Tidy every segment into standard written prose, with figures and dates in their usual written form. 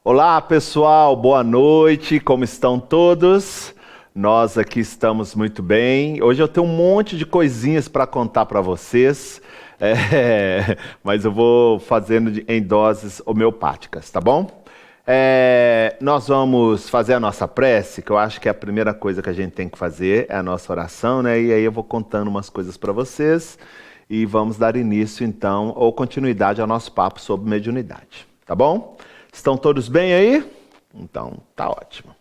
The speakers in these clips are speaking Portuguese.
Olá pessoal, boa noite, como estão todos? Nós aqui estamos muito bem. Hoje eu tenho um monte de coisinhas para contar para vocês, mas eu vou fazendo em doses homeopáticas, tá bom? Nós vamos fazer a nossa prece, que eu acho que é a primeira coisa que a gente tem que fazer, é a nossa oração, né? E aí eu vou contando umas coisas para vocês e vamos dar início então, ou continuidade ao nosso papo sobre mediunidade, tá bom? Estão todos bem aí? Então, tá ótimo.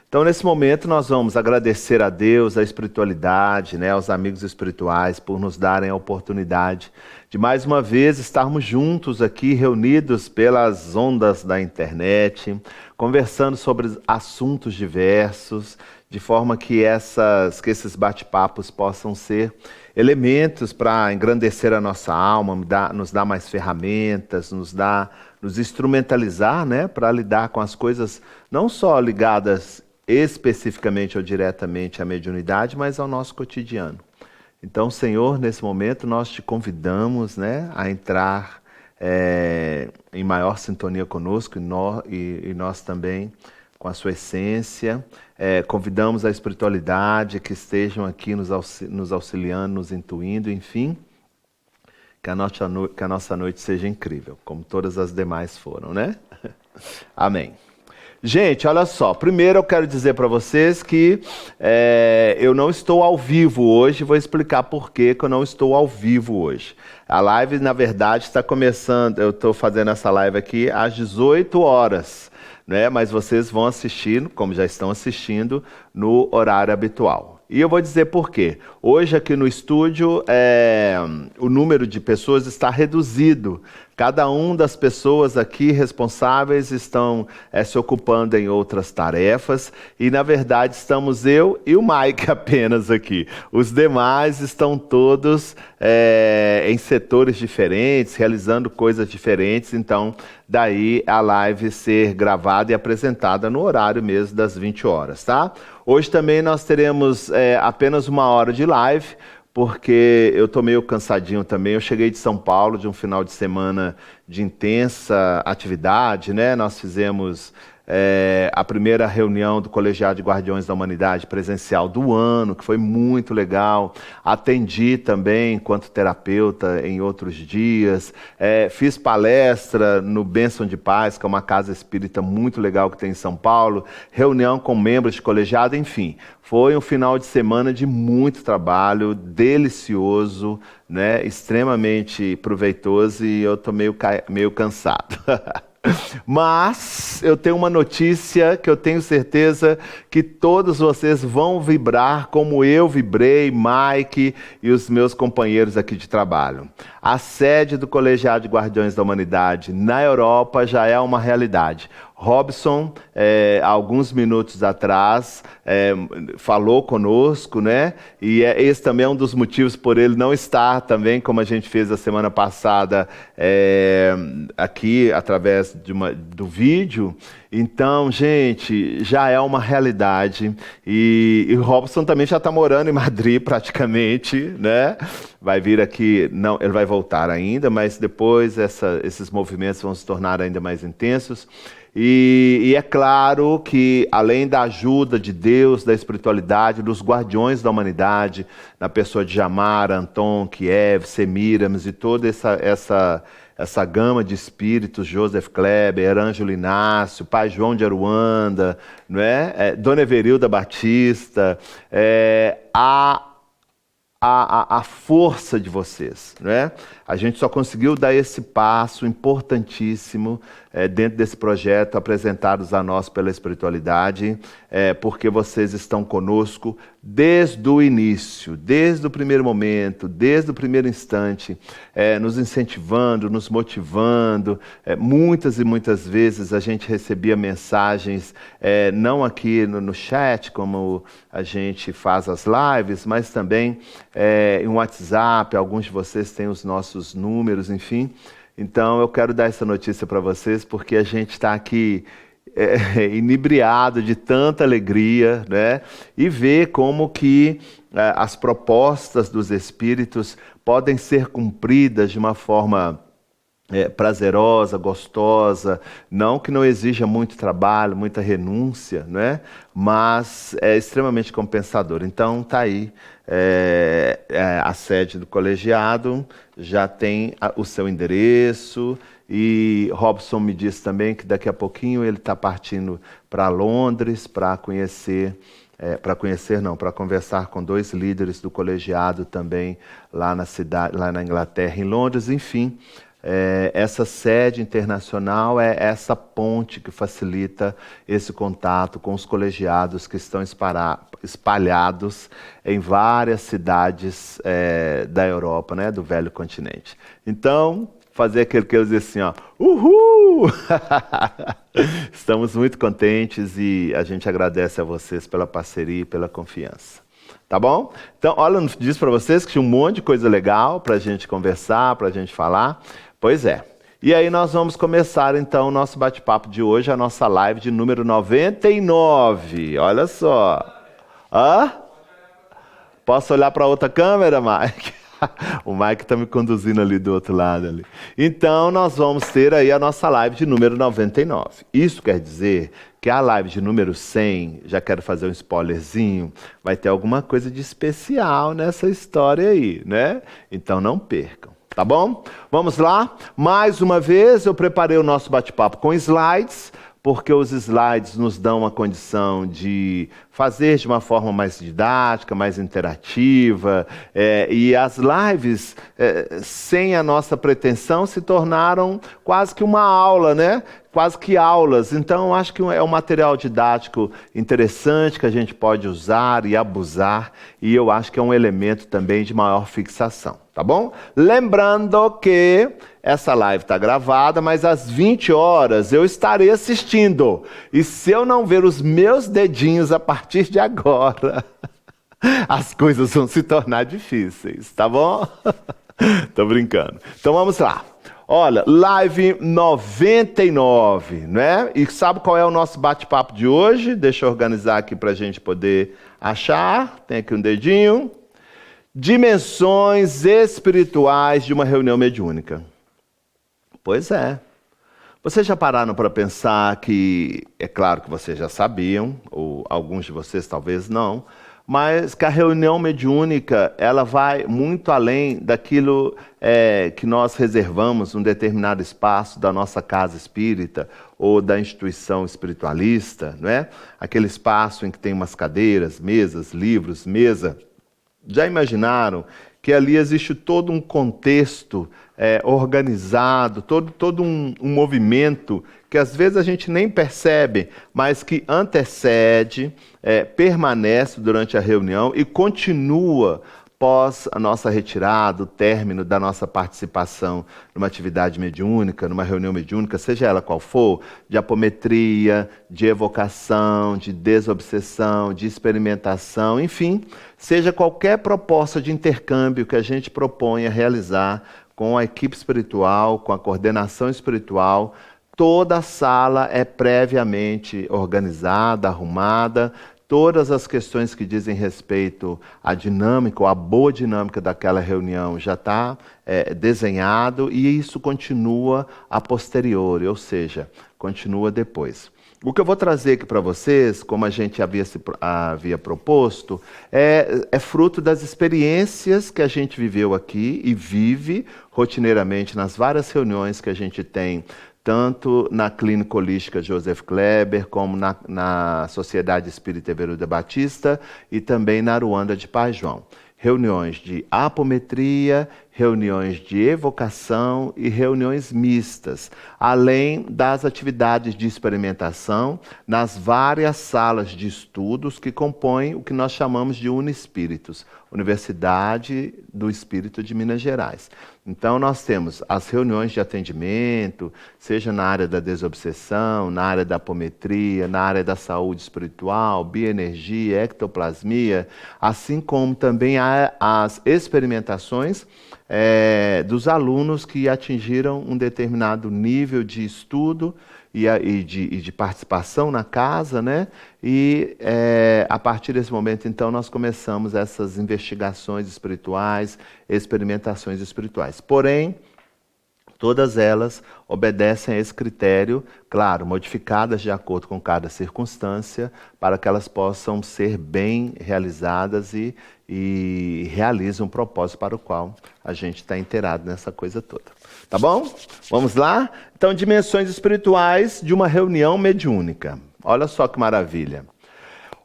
Então, nesse momento, nós vamos agradecer a Deus, a espiritualidade, né, aos amigos espirituais, por nos darem a oportunidade de, mais uma vez, estarmos juntos aqui, reunidos pelas ondas da internet, conversando sobre assuntos diversos, de forma que esses bate-papos possam ser elementos para engrandecer a nossa alma, nos dar mais ferramentas, nos instrumentalizar, né, para lidar com as coisas não só ligadas especificamente ou diretamente à mediunidade, mas ao nosso cotidiano. Então, Senhor, nesse momento nós te convidamos, né, a entrar em maior sintonia conosco e nós também com a sua essência. Convidamos a espiritualidade que estejam aqui nos auxiliando, nos intuindo, enfim, que a nossa noite seja incrível, como todas as demais foram, né? Amém. Gente, olha só, primeiro eu quero dizer para vocês que eu não estou ao vivo hoje, vou explicar por que eu não estou ao vivo hoje. A live, na verdade, está começando, eu estou fazendo essa live aqui às 18 horas, né? Mas vocês vão assistir, como já estão assistindo, no horário habitual. E eu vou dizer por quê. Hoje aqui no estúdio, o número de pessoas está reduzido. Cada uma das pessoas aqui responsáveis estão se ocupando em outras tarefas e, na verdade, estamos eu e o Mike apenas aqui. Os demais estão todos em setores diferentes, realizando coisas diferentes, então daí a live ser gravada e apresentada no horário mesmo das 20 horas, tá? Hoje também nós teremos apenas 1 hora de live, porque eu estou meio cansadinho também. Eu cheguei de São Paulo, de um final de semana de intensa atividade, né? Nós fizemos a primeira reunião do Colegiado de Guardiões da Humanidade presencial do ano, que foi muito legal. Atendi também enquanto terapeuta em outros dias. Fiz palestra no Bênção de Paz, que é uma casa espírita muito legal que tem em São Paulo. Reunião com membros de colegiado, enfim. Foi um final de semana de muito trabalho, delicioso, né? Extremamente proveitoso, e eu estou meio cansado. Mas eu tenho uma notícia que eu tenho certeza que todos vocês vão vibrar como eu vibrei, Mike e os meus companheiros aqui de trabalho. A sede do Colegiado de Guardiões da Humanidade na Europa já é uma realidade. Robson, há alguns minutos atrás, falou conosco, né? E esse também é um dos motivos por ele não estar também, como a gente fez a semana passada, aqui através do vídeo. Então, gente, já é uma realidade. E o Robson também já está morando em Madrid praticamente, né? Vai vir aqui, não, ele vai voltar ainda, mas depois esses movimentos vão se tornar ainda mais intensos. E é claro que, além da ajuda de Deus, da espiritualidade, dos guardiões da humanidade, na pessoa de Jamar, Anton, Kiev, Semiramis e toda essa gama de espíritos, Joseph Kleber, Ângelo Inácio, Pai João de Aruanda, não é? Dona Everilda Batista, a força de vocês, não é? A gente só conseguiu dar esse passo importantíssimo dentro desse projeto apresentados a nós pela espiritualidade, porque vocês estão conosco desde o início, desde o primeiro momento, desde o primeiro instante, nos incentivando, nos motivando. Muitas e muitas vezes a gente recebia mensagens, não aqui no chat, como a gente faz as lives, mas também em WhatsApp. Alguns de vocês têm os nossos números, enfim. Então eu quero dar essa notícia para vocês, porque a gente está aqui inebriado de tanta alegria, né? E ver como que as propostas dos espíritos podem ser cumpridas de uma forma prazerosa, gostosa, não que não exija muito trabalho, muita renúncia, né? Mas é extremamente compensador. Então tá aí, a sede do colegiado já tem o seu endereço e Robson me disse também que daqui a pouquinho ele está partindo para Londres para conhecer. Para conhecer, não, para conversar com 2 líderes do colegiado também lá na cidade, lá na Inglaterra, em Londres, enfim. Essa sede internacional é essa ponte que facilita esse contato com os colegiados que estão espalhados em várias cidades da Europa, né, do velho continente. Então, fazer aquele que eu dizia assim, ó, uhul! Estamos muito contentes e a gente agradece a vocês pela parceria e pela confiança. Tá bom? Então, olha, eu disse para vocês que tinha um monte de coisa legal para a gente conversar, para a gente falar. Pois é. E aí nós vamos começar então o nosso bate-papo de hoje, a nossa live de número 99. Olha só. Hã? Posso olhar para outra câmera, Mike? O Mike está me conduzindo ali do outro lado ali. Então nós vamos ter aí a nossa live de número 99. Isso quer dizer que a live de número 100, já quero fazer um spoilerzinho, vai ter alguma coisa de especial nessa história aí, né? Então não percam. Tá bom? Vamos lá? Mais uma vez, eu preparei o nosso bate-papo com slides, porque os slides nos dão uma condição de fazer de uma forma mais didática, mais interativa, e as lives, sem a nossa pretensão, se tornaram quase que uma aula, né? Quase que aulas. Então, eu acho que é um material didático interessante que a gente pode usar e abusar, e eu acho que é um elemento também de maior fixação, tá bom? Lembrando que essa live está gravada, mas às 20 horas eu estarei assistindo. E se eu não ver os meus dedinhos a partir de agora, as coisas vão se tornar difíceis, tá bom? Tô brincando. Então vamos lá. Olha, live 99, né? E sabe qual é o nosso bate-papo de hoje? Deixa eu organizar aqui para a gente poder achar. Tem aqui um dedinho. Dimensões espirituais de uma reunião mediúnica. Pois é. Vocês já pararam para pensar que, é claro que vocês já sabiam, ou alguns de vocês talvez não, mas que a reunião mediúnica ela vai muito além daquilo que nós reservamos num determinado espaço da nossa casa espírita ou da instituição espiritualista, não é? Aquele espaço em que tem umas cadeiras, mesas, livros, mesa. Já imaginaram que ali existe todo um contexto organizado, todo um movimento que às vezes a gente nem percebe, mas que antecede, permanece durante a reunião e continua pós a nossa retirada, o término da nossa participação numa atividade mediúnica, numa reunião mediúnica, seja ela qual for, de apometria, de evocação, de desobsessão, de experimentação, enfim, seja qualquer proposta de intercâmbio que a gente propõe a realizar com a equipe espiritual, com a coordenação espiritual, toda a sala é previamente organizada, arrumada, todas as questões que dizem respeito à dinâmica, ou à boa dinâmica daquela reunião já está desenhado e isso continua a posteriori, ou seja, continua depois. O que eu vou trazer aqui para vocês, como a gente havia proposto, é fruto das experiências que a gente viveu aqui e vive rotineiramente nas várias reuniões que a gente tem, tanto na Clínica Holística Joseph Kleber, como na Sociedade Espírita Everuda Batista e também na Aruanda de Pai João. Reuniões de apometria, reuniões de evocação e reuniões mistas, além das atividades de experimentação nas várias salas de estudos que compõem o que nós chamamos de Unispíritos, Universidade do Espírito de Minas Gerais. Então nós temos as reuniões de atendimento, seja na área da desobsessão, na área da apometria, na área da saúde espiritual, bioenergia, ectoplasmia, assim como também as experimentações dos alunos que atingiram um determinado nível de estudo e de participação na casa, né? E a partir desse momento, então, nós começamos essas investigações espirituais, experimentações espirituais. Porém, Todas elas obedecem a esse critério, claro, modificadas de acordo com cada circunstância, para que elas possam ser bem realizadas e realizem um propósito para o qual a gente está inteirado nessa coisa toda. Tá bom? Vamos lá? Então, dimensões espirituais de uma reunião mediúnica. Olha só que maravilha.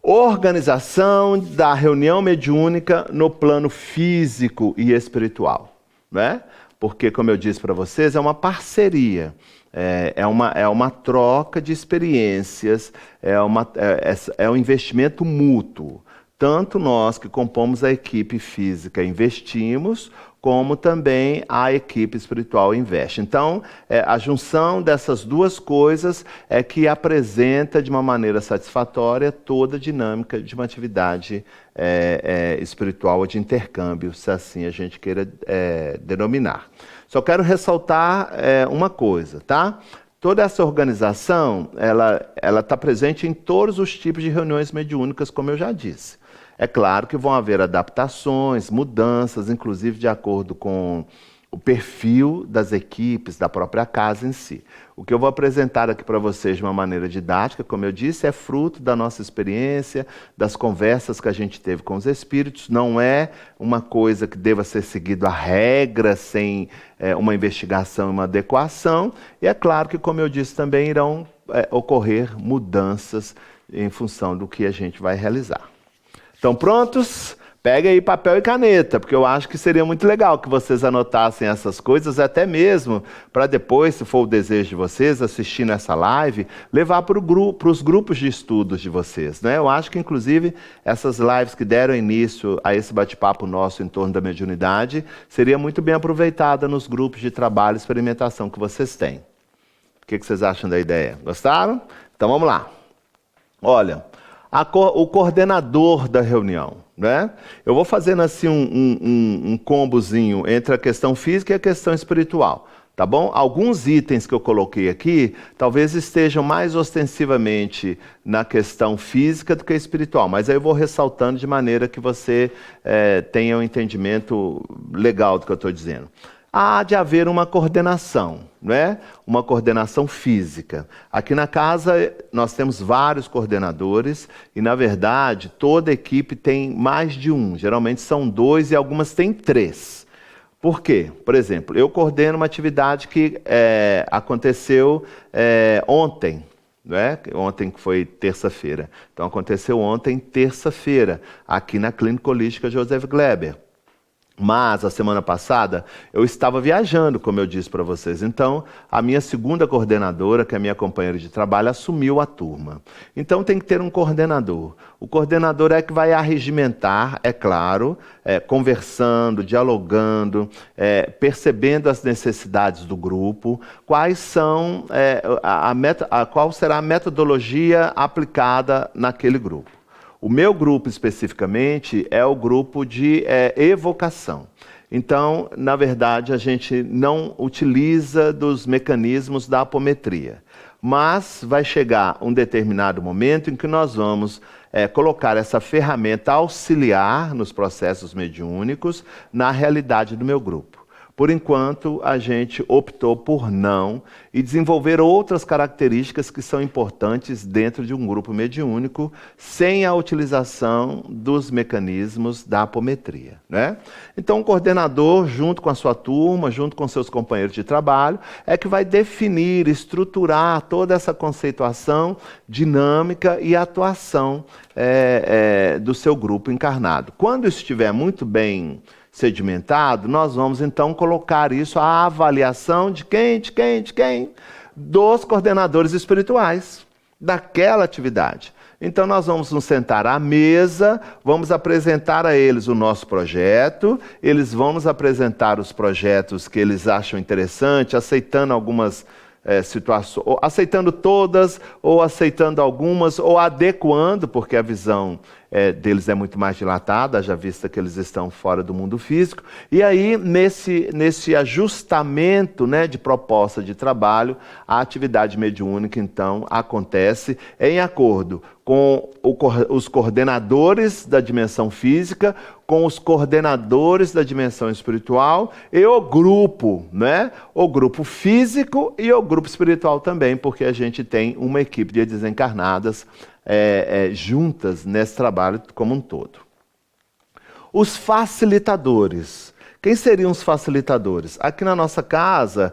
Organização da reunião mediúnica no plano físico e espiritual, né? Porque, como eu disse para vocês, é uma parceria, é uma troca de experiências, é um investimento mútuo. Tanto nós que compomos a equipe física investimos, como também a equipe espiritual investe. Então, a junção dessas duas coisas é que apresenta de uma maneira satisfatória toda a dinâmica de uma atividade espiritual ou de intercâmbio, se assim a gente queira denominar. Só quero ressaltar uma coisa, tá? Toda essa organização, ela está presente em todos os tipos de reuniões mediúnicas, como eu já disse. É claro que vão haver adaptações, mudanças, inclusive de acordo com o perfil das equipes, da própria casa em si. O que eu vou apresentar aqui para vocês de uma maneira didática, como eu disse, é fruto da nossa experiência, das conversas que a gente teve com os espíritos. Não é uma coisa que deva ser seguido à regra, sem uma investigação e uma adequação. E é claro que, como eu disse, também irão ocorrer mudanças em função do que a gente vai realizar. Estão prontos? Pega aí papel e caneta, porque eu acho que seria muito legal que vocês anotassem essas coisas, até mesmo para depois, se for o desejo de vocês, assistindo essa live, levar para os grupos de estudos de vocês, né? Eu acho que, inclusive, essas lives que deram início a esse bate-papo nosso em torno da mediunidade, seria muito bem aproveitada nos grupos de trabalho e experimentação que vocês têm. O que vocês acham da ideia? Gostaram? Então vamos lá. Olha, o coordenador da reunião, né? Eu vou fazendo assim um combozinho entre a questão física e a questão espiritual, tá bom? Alguns itens que eu coloquei aqui, talvez estejam mais ostensivamente na questão física do que espiritual, mas aí eu vou ressaltando de maneira que você tenha um entendimento legal do que eu estou dizendo. Há de haver uma coordenação, né? Uma coordenação física. Aqui na casa nós temos vários coordenadores e, na verdade, toda equipe tem mais de um. Geralmente são 2 e algumas têm 3. Por quê? Por exemplo, eu coordeno uma atividade que aconteceu ontem. Né? Ontem que foi terça-feira. Então aconteceu ontem, terça-feira, aqui na Clínica Holística Joseph Gleber. Mas, a semana passada, eu estava viajando, como eu disse para vocês. Então, a minha segunda coordenadora, que é a minha companheira de trabalho, assumiu a turma. Então, tem que ter um coordenador. O coordenador é que vai arregimentar, é claro, conversando, dialogando, percebendo as necessidades do grupo, quais são, qual será a metodologia aplicada naquele grupo. O meu grupo, especificamente, é o grupo de evocação. Então, na verdade, a gente não utiliza dos mecanismos da apometria. Mas vai chegar um determinado momento em que nós vamos colocar essa ferramenta auxiliar nos processos mediúnicos na realidade do meu grupo. Por enquanto, a gente optou por não e desenvolver outras características que são importantes dentro de um grupo mediúnico, sem a utilização dos mecanismos da apometria, né? Então, o coordenador, junto com a sua turma, junto com seus companheiros de trabalho, é que vai definir, estruturar toda essa conceituação dinâmica e atuação do seu grupo encarnado. Quando estiver muito bem sedimentado, nós vamos então colocar isso à avaliação de quem? Dos coordenadores espirituais daquela atividade. Então nós vamos nos sentar à mesa, vamos apresentar a eles o nosso projeto, eles vão nos apresentar os projetos que eles acham interessante, aceitando algumas situações, ou aceitando todas, ou aceitando algumas, ou adequando, porque a visão deles é muito mais dilatada, haja vista que eles estão fora do mundo físico. E aí, nesse ajustamento, né, de proposta de trabalho, a atividade mediúnica, então, acontece em acordo com os coordenadores da dimensão física, com os coordenadores da dimensão espiritual e o grupo, né? O grupo físico e o grupo espiritual também, porque a gente tem uma equipe de desencarnadas juntas nesse trabalho como um todo. Os facilitadores. Quem seriam os facilitadores? Aqui na nossa casa,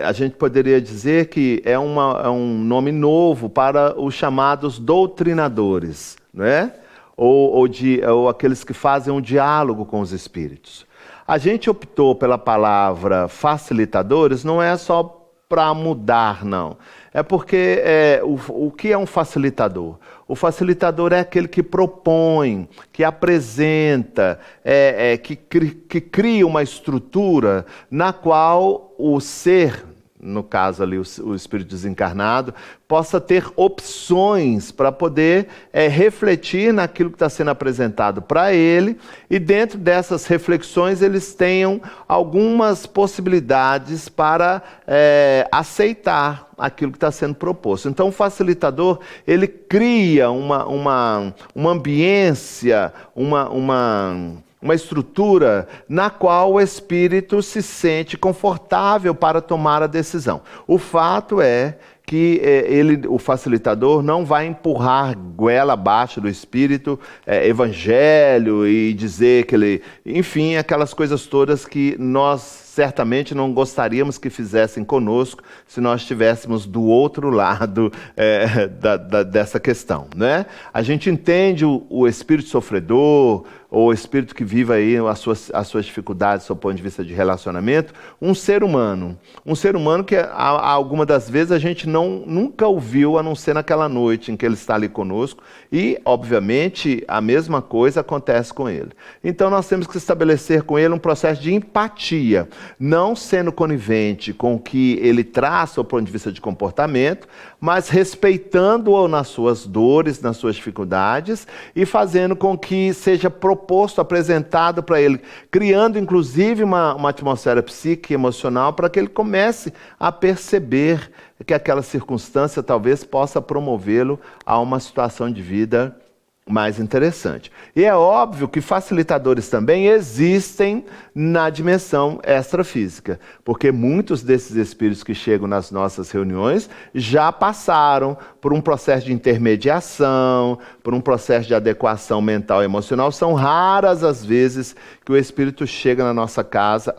a gente poderia dizer que é um nome novo para os chamados doutrinadores, né? Ou aqueles que fazem um diálogo com os espíritos. A gente optou pela palavra facilitadores, não é só para mudar, não. É porque o que é um facilitador? O facilitador é aquele que propõe, que apresenta, que cria uma estrutura na qual o ser, no caso ali o espírito desencarnado, possa ter opções para poder refletir naquilo que está sendo apresentado para ele, e dentro dessas reflexões eles tenham algumas possibilidades para aceitar aquilo que está sendo proposto. Então o facilitador, ele cria uma ambiência, uma estrutura na qual o espírito se sente confortável para tomar a decisão. O fato é que o facilitador não vai empurrar goela abaixo do espírito evangelho e dizer que ele... Enfim, aquelas coisas todas que nós certamente não gostaríamos que fizessem conosco se nós estivéssemos do outro lado dessa questão, né? A gente entende o espírito sofredor, ou o espírito que vive aí as suas dificuldades do ponto de vista de relacionamento, um ser humano que alguma das vezes a gente nunca ouviu, a não ser naquela noite em que ele está ali conosco, e obviamente a mesma coisa acontece com ele. Então nós temos que estabelecer com ele um processo de empatia, não sendo conivente com o que ele traz do ponto de vista de comportamento, mas respeitando-o nas suas dores, nas suas dificuldades, e fazendo com que seja proposto, apresentado para ele, criando inclusive uma atmosfera psíquica e emocional para que ele comece a perceber que aquela circunstância talvez possa promovê-lo a uma situação de vida mais interessante. E é óbvio que facilitadores também existem na dimensão extrafísica, porque muitos desses espíritos que chegam nas nossas reuniões já passaram por um processo de intermediação, por um processo de adequação mental e emocional. São raras as vezes que o espírito chega na nossa casa,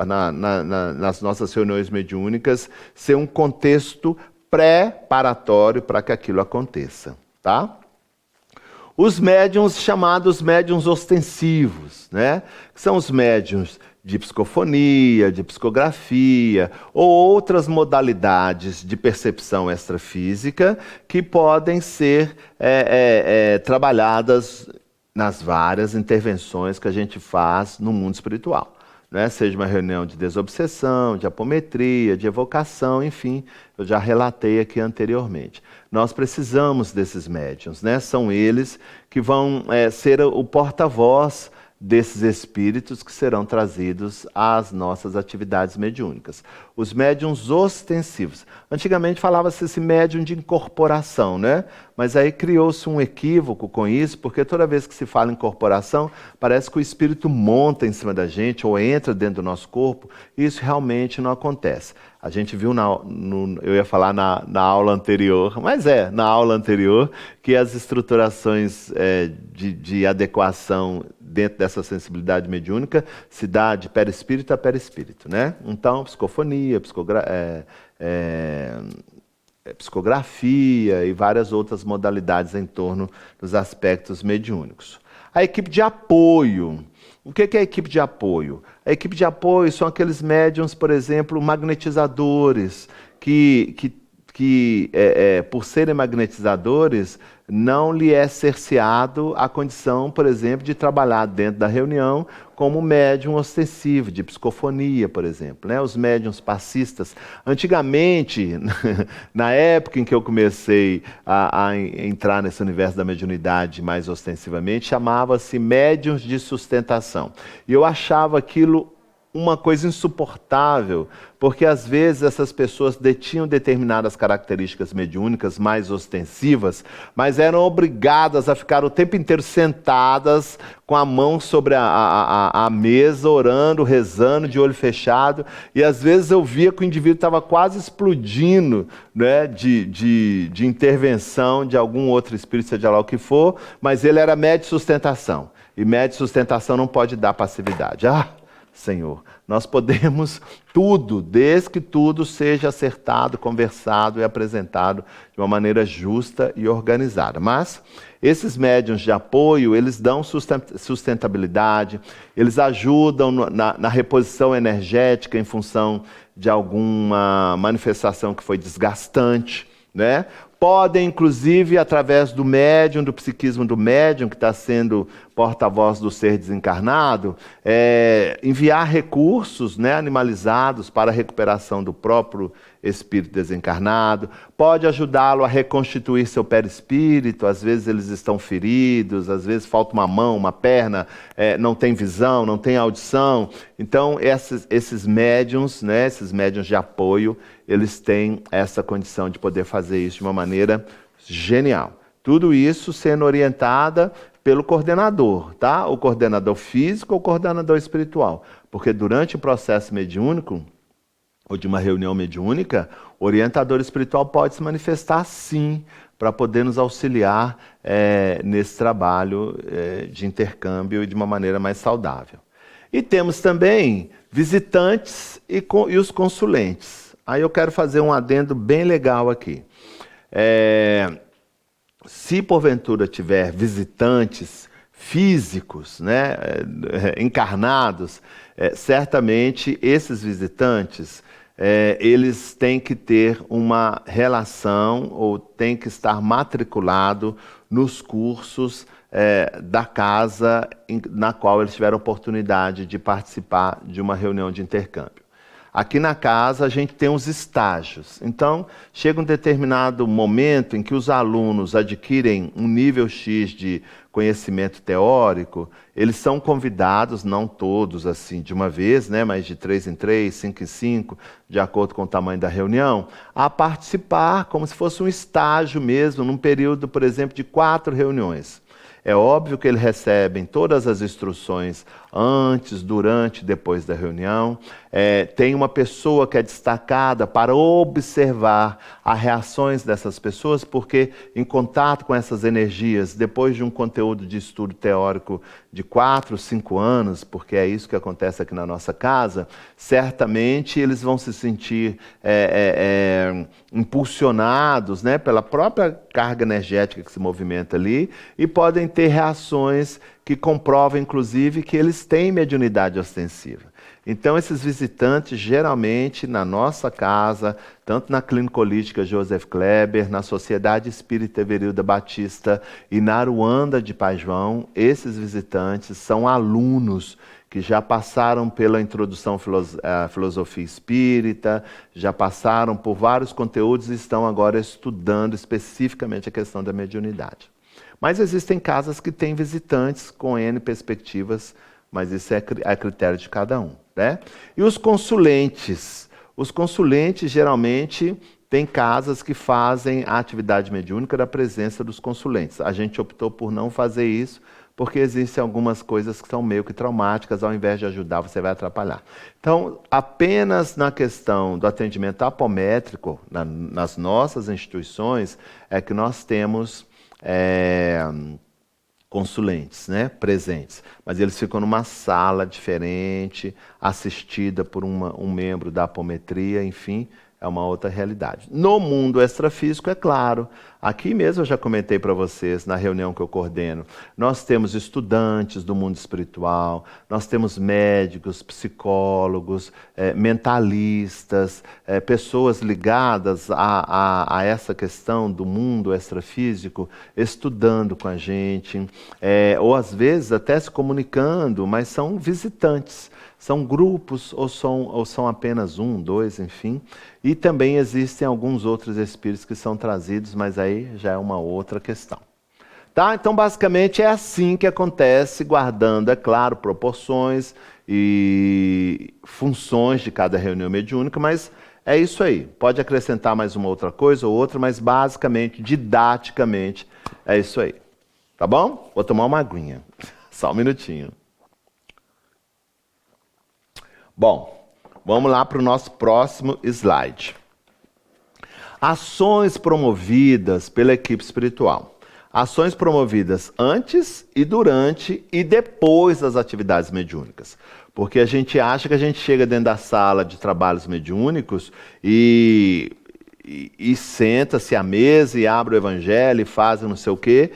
nas nossas reuniões mediúnicas, ser um contexto preparatório para que aquilo aconteça, tá? Os médiuns chamados médiuns ostensivos, né? Que são os médiuns de psicofonia, de psicografia, ou outras modalidades de percepção extrafísica que podem ser trabalhadas nas várias intervenções que a gente faz no mundo espiritual, né? Seja uma reunião de desobsessão, de apometria, de evocação, enfim, eu já relatei aqui anteriormente. Nós precisamos desses médiuns, né? São eles que vão ser o porta-voz desses espíritos que serão trazidos às nossas atividades mediúnicas. Os médiuns ostensivos. Antigamente falava-se esse médium de incorporação, né? Mas aí criou-se um equívoco com isso, porque toda vez que se fala em incorporação, parece que o espírito monta em cima da gente ou entra dentro do nosso corpo, e isso realmente não acontece. A gente viu, eu ia falar na aula anterior, mas na aula anterior, que as estruturações de adequação dentro dessa sensibilidade mediúnica se dá de perispírito a perispírito, né? Então, psicofonia, psicografia e várias outras modalidades em torno dos aspectos mediúnicos. A equipe de apoio. O que é a equipe de apoio? A equipe de apoio são aqueles médiuns, por exemplo, magnetizadores, que que, por serem magnetizadores, não lhe é cerceado a condição, por exemplo, de trabalhar dentro da reunião como médium ostensivo, de psicofonia, por exemplo, né? Os médiums passistas. Antigamente, na época em que eu comecei a entrar nesse universo da mediunidade mais ostensivamente, chamava-se médiums de sustentação. E eu achava aquilo uma coisa insuportável, porque às vezes essas pessoas detinham determinadas características mediúnicas mais ostensivas, mas eram obrigadas a ficar o tempo inteiro sentadas com a mão sobre a mesa, orando, rezando, de olho fechado, e às vezes eu via que o indivíduo estava quase explodindo, né, de intervenção de algum outro espírito, seja lá o que for, mas ele era médio de sustentação, e médio de sustentação não pode dar passividade. Senhor, nós podemos tudo, desde que tudo seja acertado, conversado e apresentado de uma maneira justa e organizada. Mas esses médiuns de apoio, eles dão sustentabilidade, eles ajudam na reposição energética em função de alguma manifestação que foi desgastante, né? Podem, inclusive, através do médium, do psiquismo do médium, que está sendo porta-voz do ser desencarnado, enviar recursos, né, animalizados para a recuperação do próprio espírito desencarnado. Pode ajudá-lo a reconstituir seu perispírito. Às vezes eles estão feridos, às vezes falta uma mão, uma perna, não tem visão, não tem audição. Então, esses médiums, né, esses médiums de apoio, eles têm essa condição de poder fazer isso de uma maneira genial. Tudo isso sendo orientada pelo coordenador, tá? O coordenador físico ou o coordenador espiritual. Porque durante o processo mediúnico, ou de uma reunião mediúnica, o orientador espiritual pode se manifestar sim, para poder nos auxiliar nesse trabalho de intercâmbio e de uma maneira mais saudável. E temos também visitantes e os consulentes. Aí eu quero fazer um adendo bem legal aqui. Se porventura tiver visitantes físicos, né, encarnados, certamente esses visitantes, eles têm que ter uma relação ou têm que estar matriculado nos cursos da casa na qual eles tiveram oportunidade de participar de uma reunião de intercâmbio. Aqui na casa a gente tem os estágios. Então, chega um determinado momento em que os alunos adquirem um nível X de conhecimento teórico, eles são convidados, não todos assim de uma vez, né, mas de 3 em 3, 5 em 5, de acordo com o tamanho da reunião, a participar como se fosse um estágio mesmo, num período, por exemplo, de 4 reuniões. É óbvio que eles recebem todas as instruções antes, durante e depois da reunião. Tem uma pessoa que é destacada para observar as reações dessas pessoas, porque em contato com essas energias, depois de um conteúdo de estudo teórico de 4, 5 anos, porque é isso que acontece aqui na nossa casa, certamente eles vão se sentir impulsionados, né, pela própria carga energética que se movimenta ali, e podem ter reações que comprovam, inclusive, que eles têm mediunidade ostensiva. Então, esses visitantes, geralmente, na nossa casa, tanto na Clínica Holística Joseph Kleber, na Sociedade Espírita Everilda Batista e na Aruanda de Pai João, esses visitantes são alunos que já passaram pela introdução à filosofia espírita, já passaram por vários conteúdos e estão agora estudando especificamente a questão da mediunidade. Mas existem casas que têm visitantes com N perspectivas, mas isso é a critério de cada um, né? E os consulentes? Os consulentes geralmente têm casas que fazem a atividade mediúnica da presença dos consulentes. A gente optou por não fazer isso, porque existem algumas coisas que são meio que traumáticas, ao invés de ajudar, você vai atrapalhar. Então, apenas na questão do atendimento apométrico, nas nossas instituições, é que nós temos consulentes, né, presentes. Mas eles ficam numa sala diferente, assistida por um membro da apometria, enfim, é uma outra realidade. No mundo extrafísico, é claro, aqui mesmo eu já comentei para vocês, na reunião que eu coordeno, nós temos estudantes do mundo espiritual, nós temos médicos, psicólogos, mentalistas, pessoas ligadas a essa questão do mundo extrafísico, estudando com a gente, ou às vezes até se comunicando, mas são visitantes. São grupos ou são apenas um, dois, enfim. E também existem alguns outros espíritos que são trazidos, mas aí já é uma outra questão. Tá? Então, basicamente, é assim que acontece, guardando, é claro, proporções e funções de cada reunião mediúnica, mas é isso aí. Pode acrescentar mais uma outra coisa ou outra, mas basicamente, didaticamente, é isso aí. Tá bom? Vou tomar uma aguinha. Só um minutinho. Bom, vamos lá para o nosso próximo slide. Ações promovidas pela equipe espiritual. Ações promovidas antes e durante e depois das atividades mediúnicas. Porque a gente acha que a gente chega dentro da sala de trabalhos mediúnicos e senta-se à mesa e abre o evangelho e faz não sei o quê,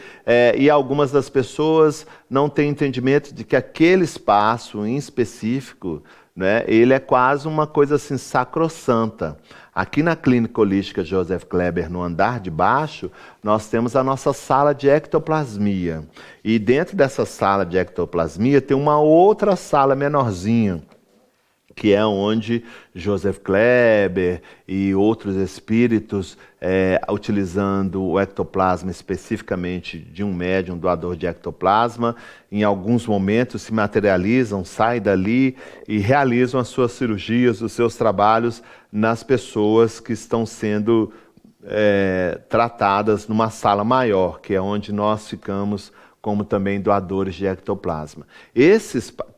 e algumas das pessoas não têm entendimento de que aquele espaço em específico, né, ele é quase uma coisa assim sacrossanta. Aqui na Clínica Holística Joseph Kleber, no andar de baixo, nós temos a nossa sala de ectoplasmia. E dentro dessa sala de ectoplasmia tem uma outra sala menorzinha, que é onde Joseph Kleber e outros espíritos, utilizando o ectoplasma especificamente de um médium doador de ectoplasma, em alguns momentos se materializam, saem dali e realizam as suas cirurgias, os seus trabalhos nas pessoas que estão sendo tratadas numa sala maior, que é onde nós ficamos como também doadores de ectoplasma.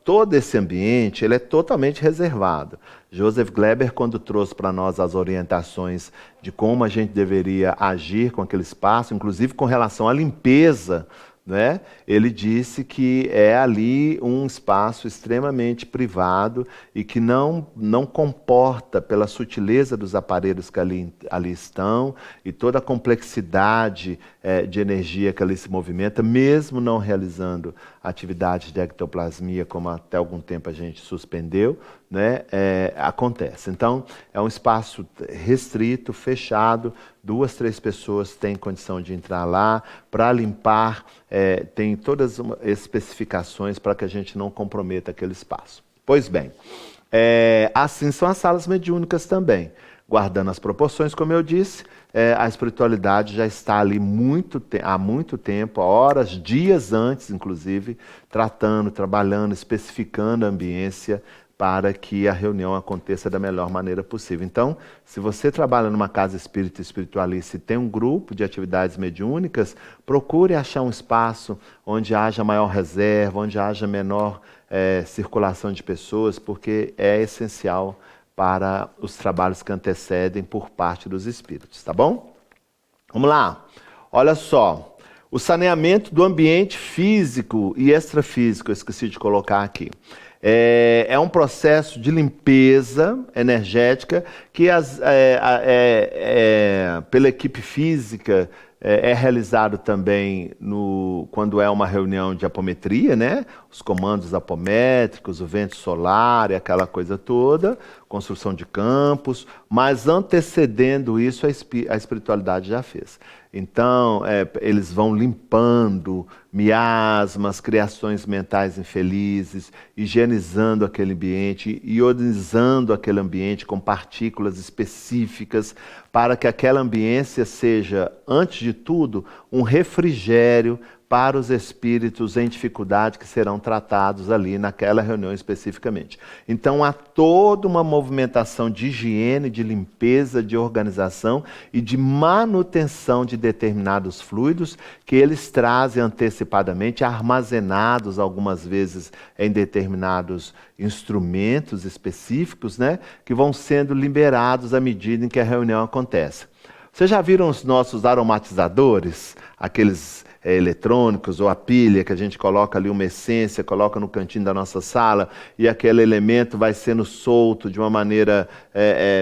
Todo esse ambiente ele é totalmente reservado. Joseph Kleber, quando trouxe para nós as orientações de como a gente deveria agir com aquele espaço, inclusive com relação à limpeza, né? Ele disse que é ali um espaço extremamente privado e que não comporta, pela sutileza dos aparelhos que ali estão e toda a complexidade de energia que ali se movimenta, mesmo não realizando atividades de ectoplasmia, como até algum tempo a gente suspendeu, né? Acontece. Então, é um espaço restrito, fechado, 2, 3 pessoas têm condição de entrar lá para limpar, tem todas as especificações para que a gente não comprometa aquele espaço. Pois bem, assim são as salas mediúnicas também. Guardando as proporções, como eu disse, a espiritualidade já está ali há muito tempo, horas, dias antes, inclusive, trabalhando, especificando a ambiência para que a reunião aconteça da melhor maneira possível. Então, se você trabalha numa casa espírita espiritualista e tem um grupo de atividades mediúnicas, procure achar um espaço onde haja maior reserva, onde haja menor circulação de pessoas, porque é essencial para os trabalhos que antecedem por parte dos espíritos, tá bom? Vamos lá. Olha só, o saneamento do ambiente físico e extrafísico, eu esqueci de colocar aqui. É um processo de limpeza energética que pela equipe física é realizado também quando é uma reunião de apometria, né? Os comandos apométricos, o vento solar e aquela coisa toda, construção de campos, mas antecedendo isso a espiritualidade já fez. Então, eles vão limpando miasmas, criações mentais infelizes, higienizando aquele ambiente, ionizando aquele ambiente com partículas específicas, para que aquela ambiência seja, antes de tudo, um refrigério para os espíritos em dificuldade que serão tratados ali naquela reunião especificamente. Então há toda uma movimentação de higiene, de limpeza, de organização e de manutenção de determinados fluidos que eles trazem antecipadamente, armazenados algumas vezes em determinados instrumentos específicos, né, que vão sendo liberados à medida em que a reunião acontece. Vocês já viram os nossos aromatizadores? Aqueles eletrônicos ou a pilha que a gente coloca ali uma essência, coloca no cantinho da nossa sala e aquele elemento vai sendo solto de uma maneira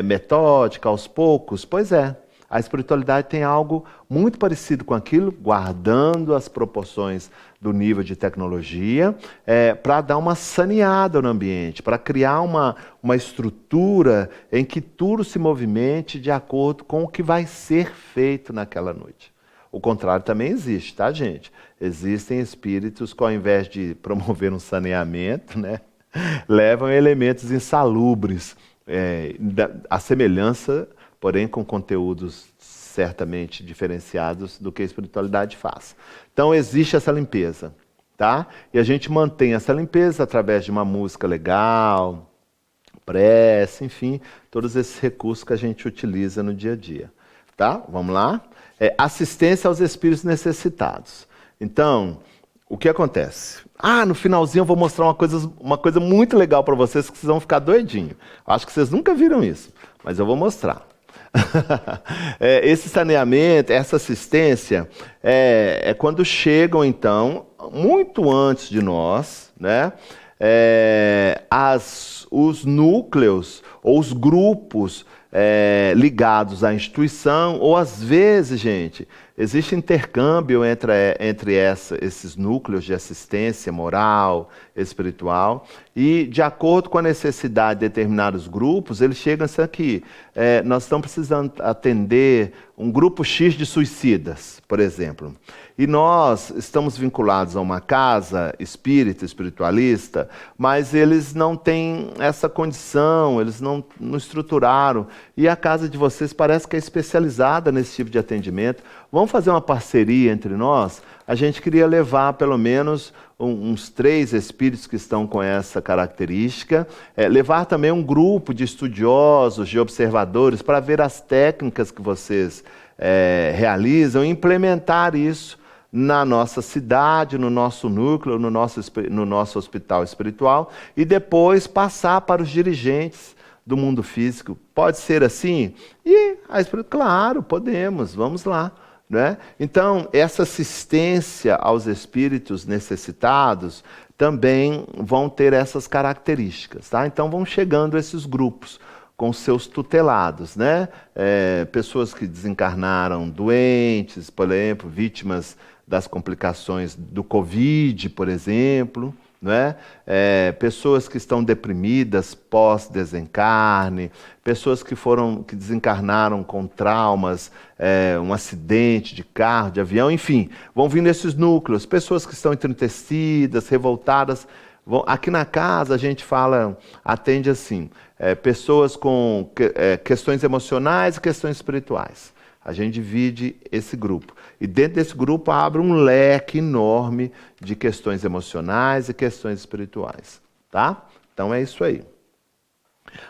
metódica, aos poucos? Pois é. A espiritualidade tem algo muito parecido com aquilo, guardando as proporções do nível de tecnologia, para dar uma saneada no ambiente, para criar uma estrutura em que tudo se movimente de acordo com o que vai ser feito naquela noite. O contrário também existe, tá, gente? Existem espíritos que, ao invés de promover um saneamento, né, levam elementos insalubres, a semelhança, porém com conteúdos certamente diferenciados do que a espiritualidade faz. Então existe essa limpeza, tá? E a gente mantém essa limpeza através de uma música legal, prece, enfim, todos esses recursos que a gente utiliza no dia a dia, tá? Vamos lá? Assistência aos espíritos necessitados. Então, o que acontece? No finalzinho eu vou mostrar uma coisa muito legal para vocês que vocês vão ficar doidinhos. Acho que vocês nunca viram isso, mas eu vou mostrar. Esse saneamento, essa assistência, é quando chegam, então, muito antes de nós, né, os núcleos ou os grupos ligados à instituição, ou às vezes, gente, existe intercâmbio entre esses núcleos de assistência moral, espiritual, e de acordo com a necessidade de determinados grupos, eles chegam assim aqui. Nós estamos precisando atender um grupo X de suicidas, por exemplo. E nós estamos vinculados a uma casa espírita, espiritualista, mas eles não têm essa condição, eles não estruturaram. E a casa de vocês parece que é especializada nesse tipo de atendimento. Vamos fazer uma parceria entre nós? A gente queria levar pelo menos uns 3 espíritos que estão com essa característica, levar também um grupo de estudiosos, de observadores, para ver as técnicas que vocês realizam e implementar isso na nossa cidade, no nosso núcleo, no nosso hospital espiritual, e depois passar para os dirigentes do mundo físico. Pode ser assim? Claro, podemos, vamos lá. Né? Então, essa assistência aos espíritos necessitados também vão ter essas características. Tá? Então, vão chegando esses grupos com seus tutelados, né? Pessoas que desencarnaram doentes, por exemplo, vítimas das complicações do Covid, por exemplo, né? Pessoas que estão deprimidas pós-desencarne, pessoas que desencarnaram com traumas, um acidente de carro, de avião, enfim, vão vindo esses núcleos, pessoas que estão entristecidas, revoltadas. Aqui na casa a gente atende assim, pessoas com questões emocionais e questões espirituais. A gente divide esse grupo. E dentro desse grupo abre um leque enorme de questões emocionais e questões espirituais. Tá? Então é isso aí.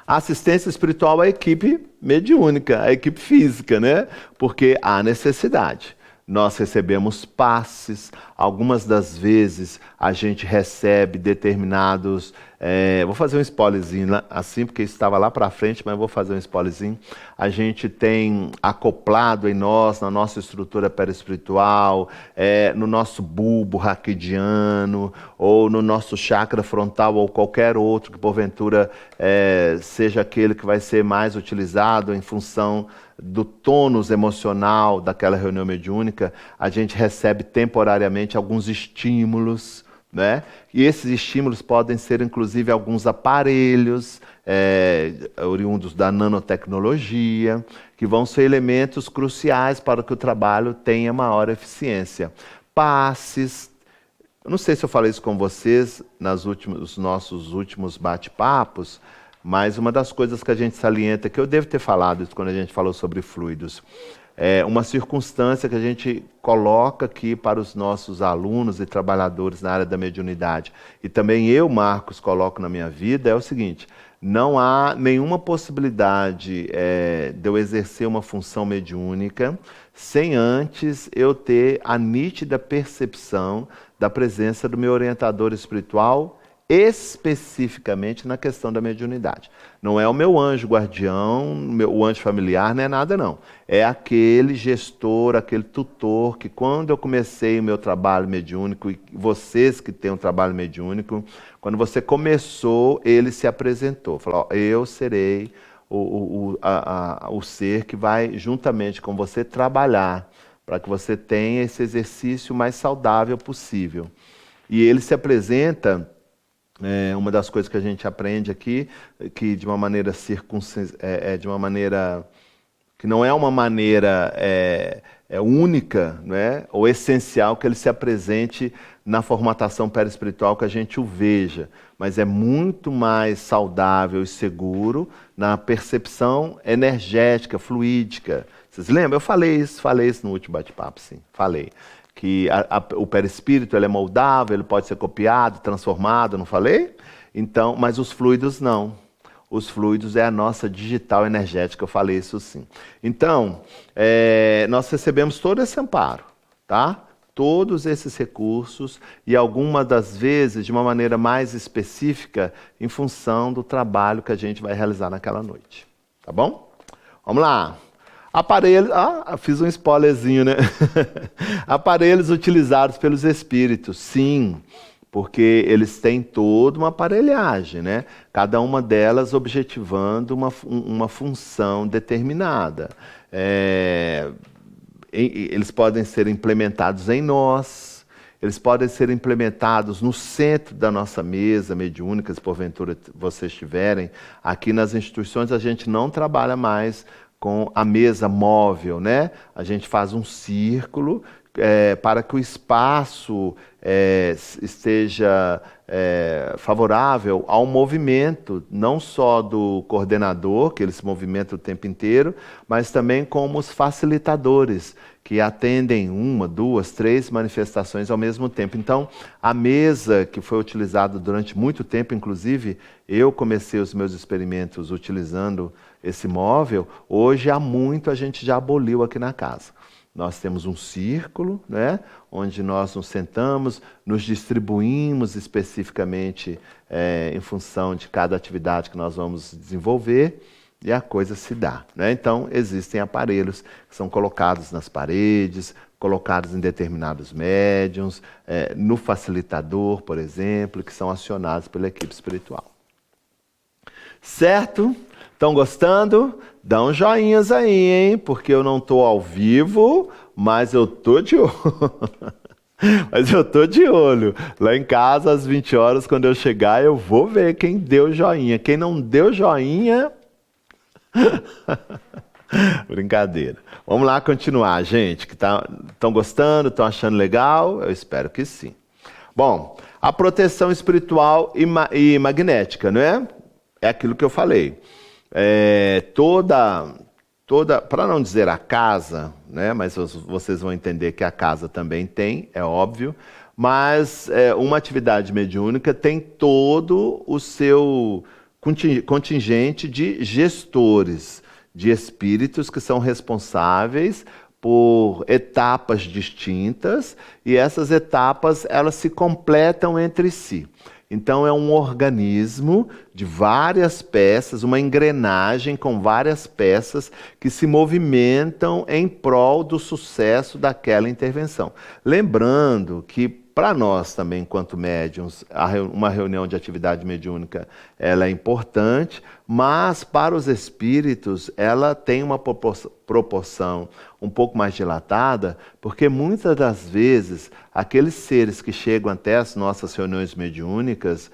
A assistência espiritual é a equipe mediúnica, a equipe física, né? Porque há necessidade. Nós recebemos passes, algumas das vezes a gente recebe determinados... vou fazer um spoilerzinho assim, porque isso estava lá para frente, mas vou fazer um spoilerzinho. A gente tem acoplado em nós, na nossa estrutura perispiritual, no nosso bulbo raquidiano, ou no nosso chakra frontal, ou qualquer outro que porventura seja aquele que vai ser mais utilizado em função do tônus emocional daquela reunião mediúnica. A gente recebe temporariamente alguns estímulos, né? E esses estímulos podem ser, inclusive, alguns aparelhos oriundos da nanotecnologia, que vão ser elementos cruciais para que o trabalho tenha maior eficiência. Passes. Eu não sei se eu falei isso com vocês nos nossos últimos bate-papos, mas uma das coisas que a gente salienta, que eu devo ter falado isso quando a gente falou sobre fluidos, uma circunstância que a gente coloca aqui para os nossos alunos e trabalhadores na área da mediunidade, e também eu, Marcos, coloco na minha vida, é o seguinte: não há nenhuma possibilidade de eu exercer uma função mediúnica sem antes eu ter a nítida percepção da presença do meu orientador espiritual especificamente na questão da mediunidade. Não é o meu anjo guardião, o anjo familiar, não é nada não. É aquele gestor, aquele tutor que quando eu comecei o meu trabalho mediúnico, e vocês que têm um trabalho mediúnico, quando você começou, ele se apresentou. Falou, ó, eu serei o ser que vai juntamente com você trabalhar para que você tenha esse exercício mais saudável possível. E ele se apresenta, uma das coisas que a gente aprende aqui, que de uma maneira de uma maneira que não é uma maneira única, né, ou essencial que ele se apresente na formatação perispiritual que a gente o veja, mas é muito mais saudável e seguro na percepção energética, fluídica. Vocês lembram? Eu falei isso no último bate-papo, sim, falei. Que o perispírito ele é moldável, ele pode ser copiado, transformado, não falei? Então, mas os fluidos não. Os fluidos é a nossa digital energética, eu falei isso sim. Então, nós recebemos todo esse amparo, tá? Todos esses recursos e algumas das vezes de uma maneira mais específica em função do trabalho que a gente vai realizar naquela noite. Tá bom? Vamos lá. Aparelhos, fiz um spoilerzinho, né? Aparelhos utilizados pelos espíritos, sim, porque eles têm toda uma aparelhagem, né? Cada uma delas objetivando uma função determinada. Eles podem ser implementados em nós, eles podem ser implementados no centro da nossa mesa mediúnica, se porventura vocês tiverem. Aqui nas instituições a gente não trabalha mais com a mesa móvel, né? A gente faz um círculo para que o espaço esteja favorável ao movimento, não só do coordenador, que ele se movimenta o tempo inteiro, mas também como os facilitadores, que atendem 1, 2, 3 manifestações ao mesmo tempo. Então, a mesa que foi utilizada durante muito tempo, inclusive, eu comecei os meus experimentos utilizando esse móvel, hoje há muito a gente já aboliu aqui na casa. Nós temos um círculo, né, onde nós nos sentamos, nos distribuímos especificamente em função de cada atividade que nós vamos desenvolver e a coisa se dá, né? Então, existem aparelhos que são colocados nas paredes, colocados em determinados médiums, no facilitador, por exemplo, que são acionados pela equipe espiritual. Certo? Estão gostando? Dão joinhas aí, hein? Porque eu não estou ao vivo, mas eu estou de olho. Mas eu estou de olho. Lá em casa, às 20 horas, quando eu chegar, eu vou ver quem deu joinha. Quem não deu joinha... Brincadeira. Vamos lá continuar, gente. Que estão gostando? Estão achando legal? Eu espero que sim. Bom, a proteção espiritual e magnética, não é? É aquilo que eu falei. Para não dizer a casa, né, mas vocês vão entender que a casa também tem, é óbvio, mas uma atividade mediúnica tem todo o seu contingente de gestores, de espíritos que são responsáveis por etapas distintas, e essas etapas elas se completam entre si. Então é um organismo de várias peças, uma engrenagem com várias peças que se movimentam em prol do sucesso daquela intervenção. Lembrando que para nós também, enquanto médiuns, uma reunião de atividade mediúnica ela é importante, mas para os espíritos ela tem uma proporção um pouco mais dilatada, porque muitas das vezes aqueles seres que chegam até as nossas reuniões mediúnicas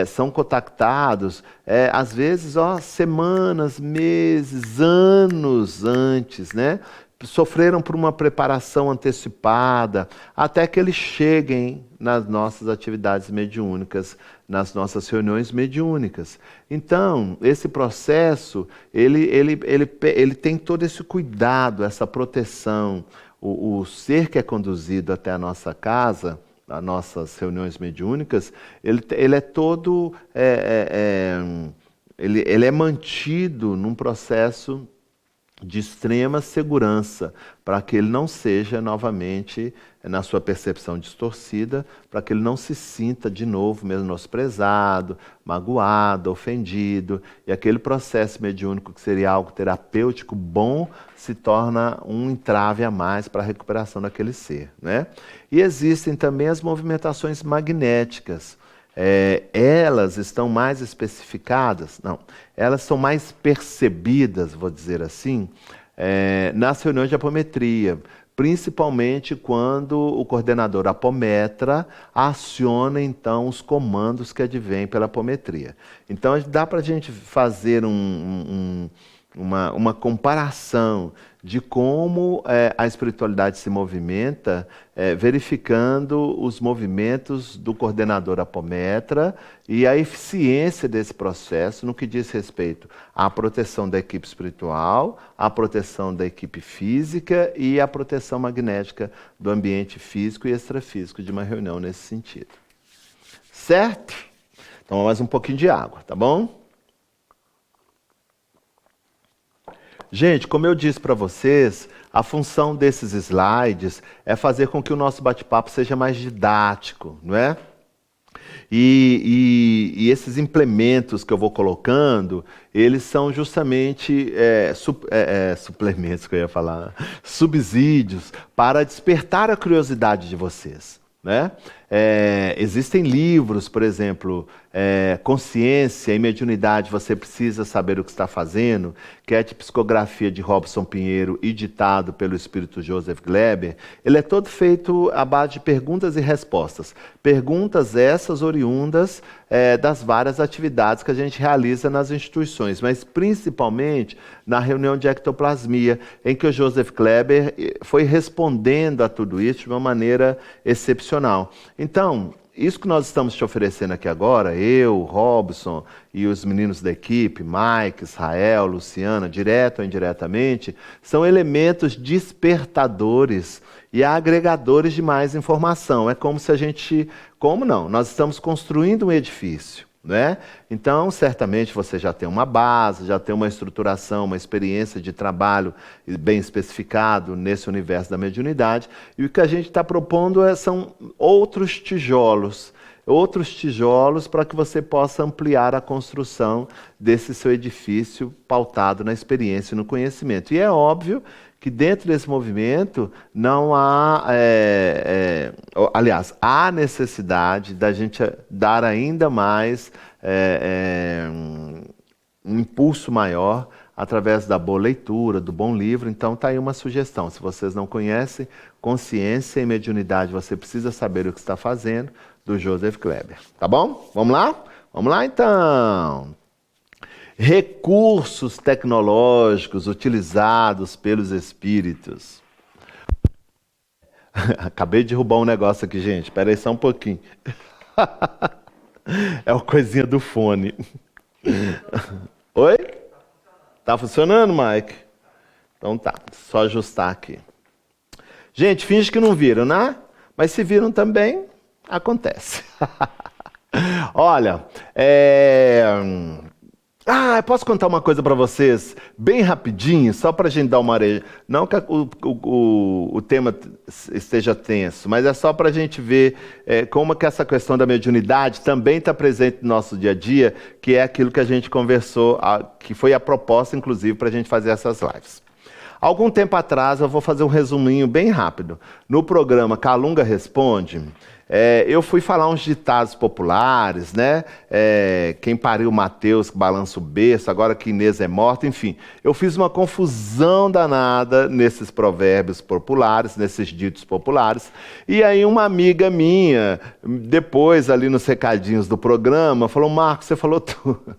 são contactados, às vezes, semanas, meses, anos antes, né? Sofreram por uma preparação antecipada, até que eles cheguem nas nossas atividades mediúnicas, nas nossas reuniões mediúnicas. Então, esse processo, ele tem todo esse cuidado, essa proteção. O ser que é conduzido até a nossa casa, as nossas reuniões mediúnicas, ele é todo... ele é mantido num processo de extrema segurança, para que ele não seja novamente, na sua percepção distorcida, para que ele não se sinta de novo menosprezado, magoado, ofendido, e aquele processo mediúnico que seria algo terapêutico bom se torna um entrave a mais para a recuperação daquele ser, né? E existem também as movimentações magnéticas. Elas estão mais especificadas? Não, elas são mais percebidas, vou dizer assim, nas reuniões de apometria, principalmente quando o coordenador apometra aciona então os comandos que advêm pela apometria. Então dá para a gente fazer uma comparação de como a espiritualidade se movimenta, verificando os movimentos do coordenador apometra e a eficiência desse processo no que diz respeito à proteção da equipe espiritual, à proteção da equipe física e à proteção magnética do ambiente físico e extrafísico de uma reunião nesse sentido. Certo? Então, mais um pouquinho de água, tá bom? Gente, como eu disse para vocês, a função desses slides é fazer com que o nosso bate-papo seja mais didático, não é? E esses implementos que eu vou colocando, eles são justamente suplementos que eu ia falar, subsídios para despertar a curiosidade de vocês, né? Existem livros, por exemplo, Consciência e Mediunidade, você precisa saber o que está fazendo, que é de psicografia de Robson Pinheiro e ditado pelo espírito Joseph Gleber. Ele é todo feito à base de perguntas e respostas. Perguntas essas oriundas das várias atividades que a gente realiza nas instituições, mas principalmente na reunião de ectoplasmia, em que o Joseph Gleber foi respondendo a tudo isso de uma maneira excepcional. Então, isso que nós estamos te oferecendo aqui agora, eu, Robson e os meninos da equipe, Mike, Israel, Luciana, direto ou indiretamente, são elementos despertadores e agregadores de mais informação. É como se a gente... Como não? Nós estamos construindo um edifício, né? Então, certamente você já tem uma base, já tem uma estruturação, uma experiência de trabalho bem especificado nesse universo da mediunidade. E o que a gente está propondo são outros tijolos para que você possa ampliar a construção desse seu edifício pautado na experiência e no conhecimento. E é óbvio que dentro desse movimento não há, aliás, há necessidade da gente dar ainda mais um impulso maior através da boa leitura, do bom livro. Então está aí uma sugestão. Se vocês não conhecem, Consciência e Mediunidade, você precisa saber o que está fazendo, do Joseph Gleber. Tá bom? Vamos lá? Vamos lá então! Recursos tecnológicos utilizados pelos espíritos. Acabei de derrubar um negócio aqui, gente. Espera aí só um pouquinho. É uma coisinha do fone. Oi? Tá funcionando, Mike? Então tá, só ajustar aqui. Gente, finge que não viram, né? Mas se viram também, acontece. Olha, eu posso contar uma coisa para vocês, bem rapidinho, só para a gente dar uma areia. Não que o tema esteja tenso, mas é só para a gente ver como que essa questão da mediunidade também está presente no nosso dia a dia, que é aquilo que a gente conversou, que foi a proposta, inclusive, para a gente fazer essas lives. Algum tempo atrás, eu vou fazer um resuminho bem rápido. No programa Calunga Responde, eu fui falar uns ditados populares, né? Quem pariu Mateus, que balança o berço, agora que Inês é morta, enfim. Eu fiz uma confusão danada nesses provérbios populares, nesses ditos populares. E aí uma amiga minha, depois ali nos recadinhos do programa, falou: Marcos, você falou tudo.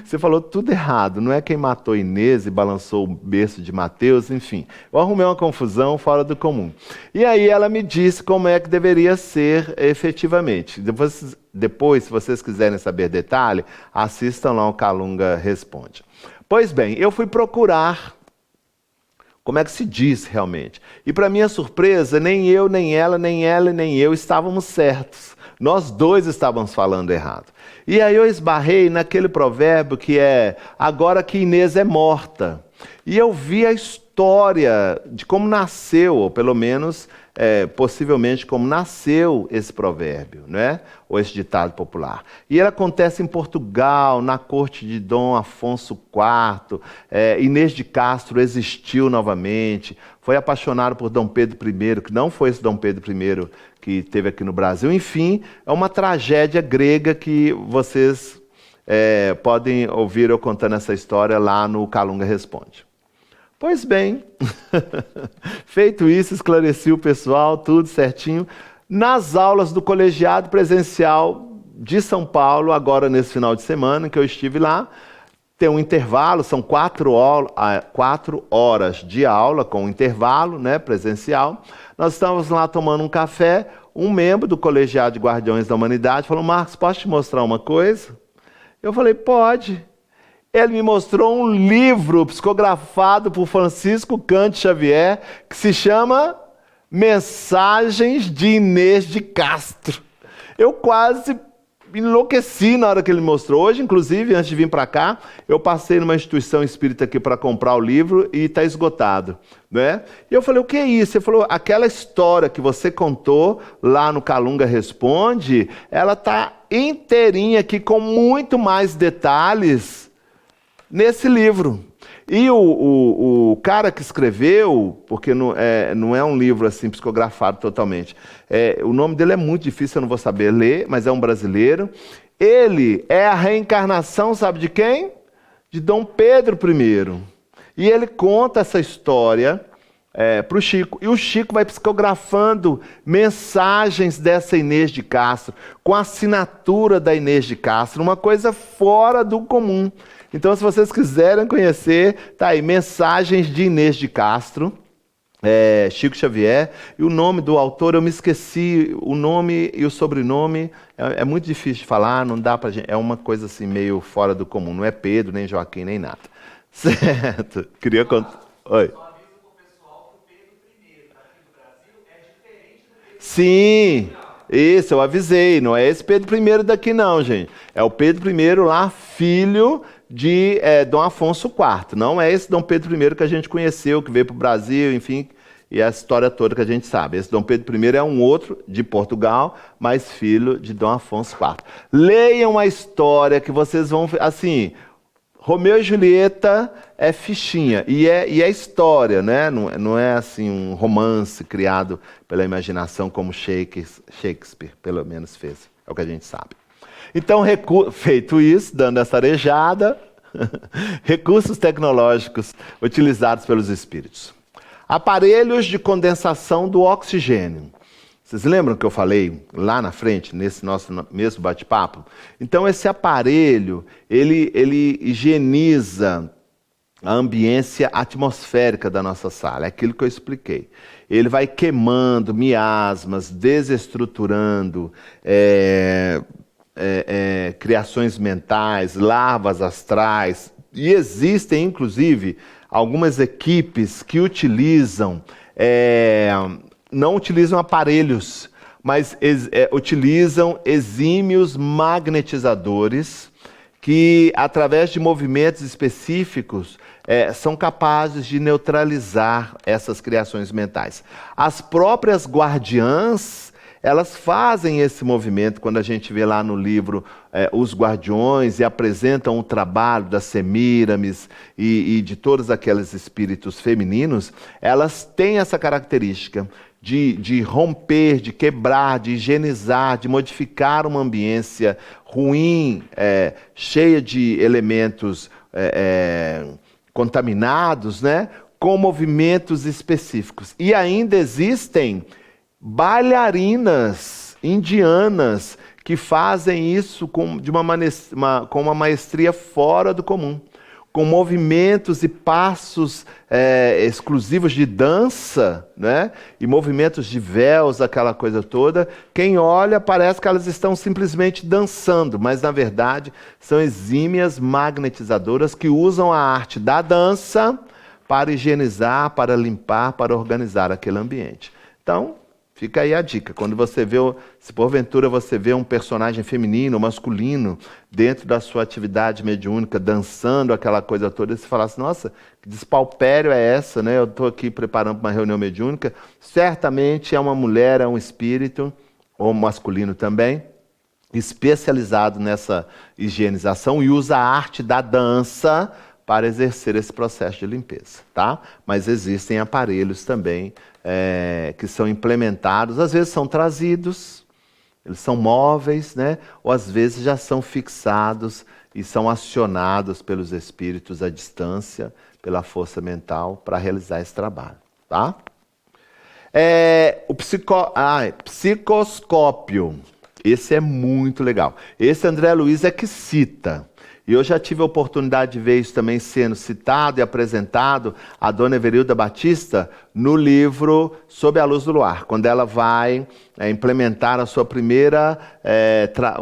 Você falou tudo errado, não é quem matou Inês e balançou o berço de Mateus, enfim. Eu arrumei uma confusão fora do comum. E aí ela me disse como é que deveria ser efetivamente. Depois, se vocês quiserem saber detalhe, assistam lá o Calunga Responde. Pois bem, eu fui procurar como é que se diz realmente. E para minha surpresa, nem eu, nem ela, nem eu estávamos certos. Nós dois estávamos falando errado. E aí eu esbarrei naquele provérbio que é: agora que Inês é morta. E eu vi a história de como nasceu, ou pelo menos, possivelmente, como nasceu esse provérbio, né? Ou esse ditado popular. E ele acontece em Portugal, na corte de Dom Afonso IV. Inês de Castro existiu novamente, foi apaixonado por Dom Pedro I, que não foi esse Dom Pedro I que teve aqui no Brasil. Enfim, é uma tragédia grega que vocês podem ouvir eu contando essa história lá no Calunga Responde. Pois bem, feito isso, esclareci o pessoal, tudo certinho. Nas aulas do colegiado presencial de São Paulo, agora nesse final de semana que eu estive lá, tem um intervalo, são 4 horas de aula com um intervalo, né, presencial. Nós estávamos lá tomando um café, um membro do colegiado de Guardiões da Humanidade falou: Marcos, posso te mostrar uma coisa? Eu falei: pode. Ele me mostrou um livro psicografado por Francisco Cândido Xavier, que se chama Mensagens de Inês de Castro. Eu quase enlouqueci na hora que ele mostrou. Hoje, inclusive, antes de vir para cá, eu passei numa instituição espírita aqui para comprar o livro e está esgotado, né? E eu falei: o que é isso? Ele falou: aquela história que você contou lá no Calunga Responde, ela está inteirinha aqui com muito mais detalhes nesse livro. E o cara que escreveu, porque não é um livro assim psicografado totalmente, o nome dele é muito difícil, eu não vou saber ler, mas é um brasileiro. Ele é a reencarnação, sabe de quem? De Dom Pedro I. E ele conta essa história para o Chico. E o Chico vai psicografando mensagens dessa Inês de Castro, com a assinatura da Inês de Castro, uma coisa fora do comum. Então, se vocês quiserem conhecer, tá aí, Mensagens de Inês de Castro, Chico Xavier. E o nome do autor, eu me esqueci, o nome e o sobrenome, é muito difícil de falar, não dá pra gente, é uma coisa assim meio fora do comum, não é Pedro, nem Joaquim, nem nada. Certo? Queria contar. Oi. Sim, isso, eu avisei, não é esse Pedro I daqui não, gente. É o Pedro I lá, filho de Dom Afonso IV. Não é esse Dom Pedro I que a gente conheceu, que veio para o Brasil, enfim, e a história toda que a gente sabe. Esse Dom Pedro I é um outro de Portugal, mas filho de Dom Afonso IV. Leiam a história que vocês vão... Assim, Romeu e Julieta é fichinha, e é história, né? Não é assim um romance criado pela imaginação como Shakespeare, pelo menos fez. É o que a gente sabe. Então, feito isso, dando essa arejada, recursos tecnológicos utilizados pelos espíritos. Aparelhos de condensação do oxigênio. Vocês lembram que eu falei lá na frente, nesse nosso mesmo bate-papo? Então, esse aparelho, ele higieniza a ambiência atmosférica da nossa sala. É aquilo que eu expliquei. Ele vai queimando miasmas, desestruturando criações mentais, larvas astrais. E existem, inclusive, algumas equipes que utilizam... não utilizam aparelhos, mas utilizam exímios magnetizadores que, através de movimentos específicos, são capazes de neutralizar essas criações mentais. As próprias guardiãs, elas fazem esse movimento, quando a gente vê lá no livro Os Guardiões, e apresentam o trabalho das Semíramis e de todos aqueles espíritos femininos, elas têm essa característica de romper, de quebrar, de higienizar, de modificar uma ambiência ruim, cheia de elementos contaminados, né, com movimentos específicos. E ainda existem bailarinas indianas que fazem isso com uma maestria fora do comum, com movimentos e passos exclusivos de dança, né? E movimentos de véus, aquela coisa toda. Quem olha parece que elas estão simplesmente dançando, mas na verdade são exímias magnetizadoras que usam a arte da dança para higienizar, para limpar, para organizar aquele ambiente. Então, Fica aí a dica. Quando você vê, se porventura você vê um personagem feminino ou masculino dentro da sua atividade mediúnica, dançando aquela coisa toda, você fala assim, nossa, que despalpério é essa, né? Eu estou aqui preparando uma reunião mediúnica, certamente é uma mulher, é um espírito, ou masculino também, especializado nessa higienização e usa a arte da dança para exercer esse processo de limpeza, tá? Mas existem aparelhos também que são implementados, às vezes são trazidos, eles são móveis, né? Ou às vezes já são fixados e são acionados pelos espíritos à distância, pela força mental, para realizar esse trabalho, tá? O psicoscópio, esse é muito legal. Esse André Luiz é que cita. E eu já tive a oportunidade de ver isso também sendo citado e apresentado a dona Everilda Batista no livro Sob a Luz do Luar, quando ela vai implementar a sua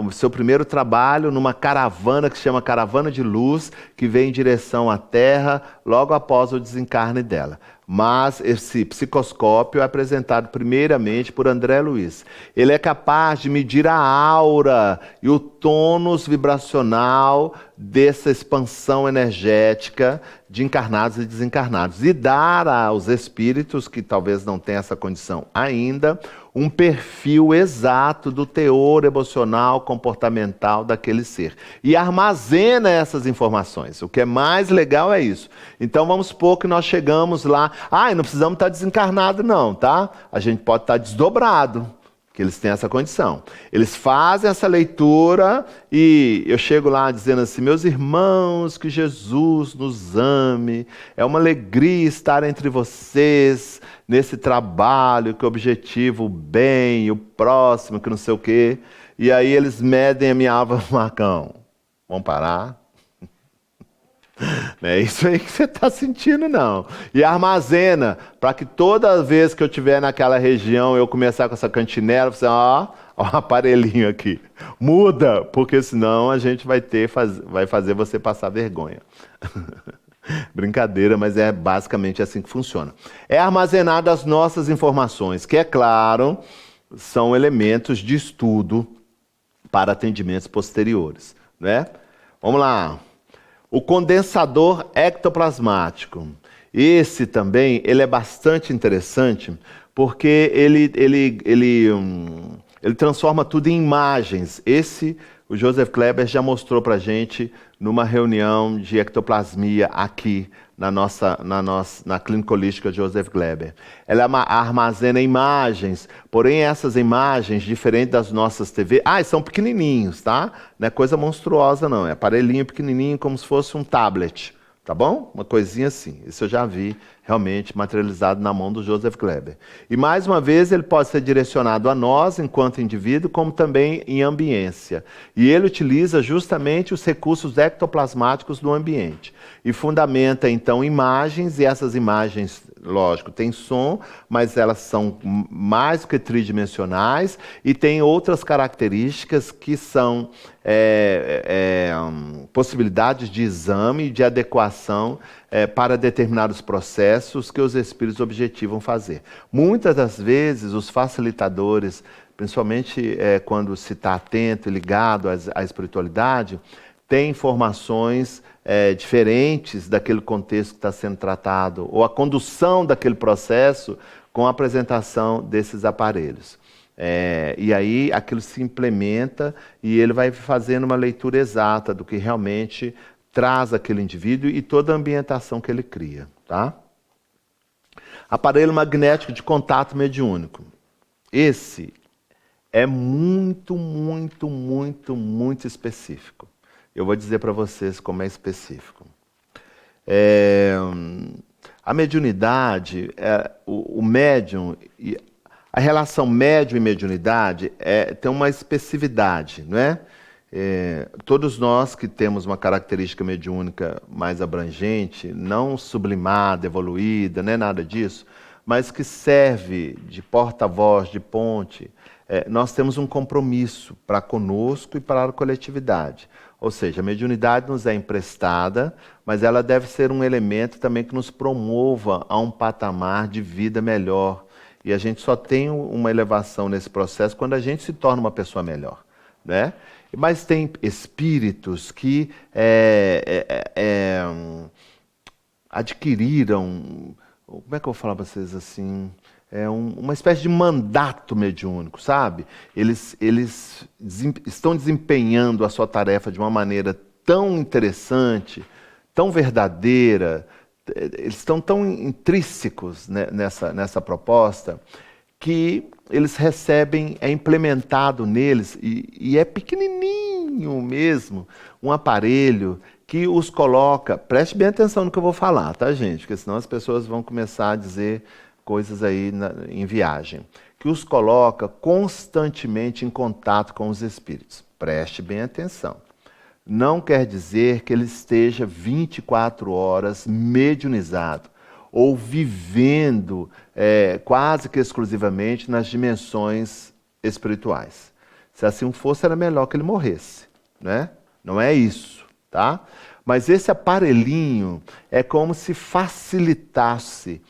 o seu primeiro trabalho numa caravana que se chama Caravana de Luz, que vem em direção à Terra logo após o desencarne dela. Mas esse psicoscópio é apresentado primeiramente por André Luiz. Ele é capaz de medir a aura e o tônus vibracional dessa expansão energética de encarnados e desencarnados e dar aos espíritos, que talvez não tenham essa condição ainda, um perfil exato do teor emocional, comportamental daquele ser. E armazena essas informações. O que é mais legal é isso. Então vamos supor que nós chegamos lá, não precisamos estar desencarnado não, tá? A gente pode estar desdobrado, que eles têm essa condição. Eles fazem essa leitura e eu chego lá dizendo assim, meus irmãos, que Jesus nos ame, é uma alegria estar entre vocês nesse trabalho, que o objetivo, o bem, o próximo, que não sei o quê. E aí eles medem a minha alma, Marcão, vamos parar? Não é isso aí que você está sentindo, não. E armazena, para que toda vez que eu estiver naquela região, eu começar com essa cantinela, você, ó, o aparelhinho aqui. Muda, porque senão a gente vai fazer você passar vergonha. Brincadeira, mas é basicamente assim que funciona. É armazenada as nossas informações, que é claro, são elementos de estudo para atendimentos posteriores, né? Vamos lá. O condensador ectoplasmático. Esse também, ele é bastante interessante, porque ele transforma tudo em imagens. O Joseph Kleber já mostrou para a gente numa reunião de ectoplasmia aqui na Clínica Holística Joseph Kleber. Ela armazena imagens, porém essas imagens, diferente das nossas TV, são pequenininhos, tá? Não é coisa monstruosa não, é aparelhinho pequenininho como se fosse um tablet, tá bom? Uma coisinha assim. Isso eu já vi realmente materializado na mão do Joseph Kleber. E mais uma vez ele pode ser direcionado a nós enquanto indivíduo, como também em ambiência. E ele utiliza justamente os recursos ectoplasmáticos do ambiente. E fundamenta então imagens, e essas imagens, lógico, têm som, mas elas são mais do que tridimensionais e têm outras características que são possibilidades de exame e de adequação para determinados processos que os espíritos objetivam fazer. Muitas das vezes, os facilitadores, principalmente quando se está atento e ligado à espiritualidade, têm informações diferentes daquele contexto que está sendo tratado, ou a condução daquele processo com a apresentação desses aparelhos. E aí aquilo se implementa e ele vai fazendo uma leitura exata do que realmente traz aquele indivíduo e toda a ambientação que ele cria, tá? Aparelho magnético de contato mediúnico. Esse é muito, muito, muito, muito específico. Eu vou dizer para vocês como é específico. A mediunidade, o médium, a relação médium e mediunidade tem uma especificidade, não é? Todos nós que temos uma característica mediúnica mais abrangente, não sublimada, evoluída, não é nada disso, mas que serve de porta-voz, de ponte, nós temos um compromisso para conosco e para a coletividade. Ou seja, a mediunidade nos é emprestada, mas ela deve ser um elemento também que nos promova a um patamar de vida melhor E a gente só tem uma elevação nesse processo quando a gente se torna uma pessoa melhor, né? Mas tem espíritos que adquiriram, como é que eu vou falar para vocês assim, uma espécie de mandato mediúnico, sabe? Eles estão desempenhando a sua tarefa de uma maneira tão interessante, tão verdadeira, eles estão tão intrínsecos, né, nessa proposta, que eles recebem, é implementado neles, e é pequenininho mesmo, um aparelho que os coloca, preste bem atenção no que eu vou falar, tá, gente? Porque senão as pessoas vão começar a dizer coisas aí em viagem, que os coloca constantemente em contato com os espíritos. Preste bem atenção. Não quer dizer que ele esteja 24 horas mediunizado ou vivendo quase que exclusivamente nas dimensões espirituais. Se assim fosse, era melhor que ele morresse, né? Não é isso, tá? Mas esse aparelhinho é como se facilitasse,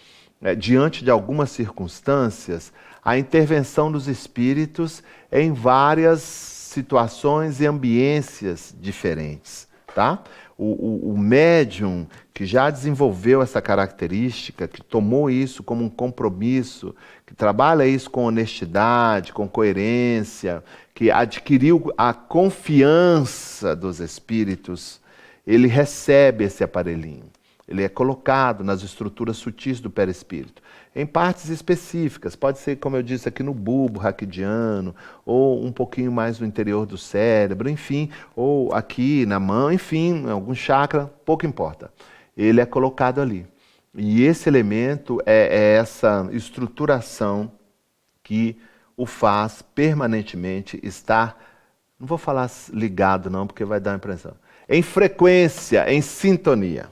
diante de algumas circunstâncias, a intervenção dos espíritos em várias situações e ambiências diferentes, tá? O médium que já desenvolveu essa característica, que tomou isso como um compromisso, que trabalha isso com honestidade, com coerência, que adquiriu a confiança dos espíritos, ele recebe esse aparelhinho. Ele é colocado nas estruturas sutis do perispírito, em partes específicas. Pode ser, como eu disse aqui, no bulbo raquidiano, ou um pouquinho mais no interior do cérebro, enfim, ou aqui na mão, enfim, em algum chakra, pouco importa. Ele é colocado ali. E esse elemento é essa estruturação que o faz permanentemente estar, não vou falar ligado não, porque vai dar a impressão, em frequência, em sintonia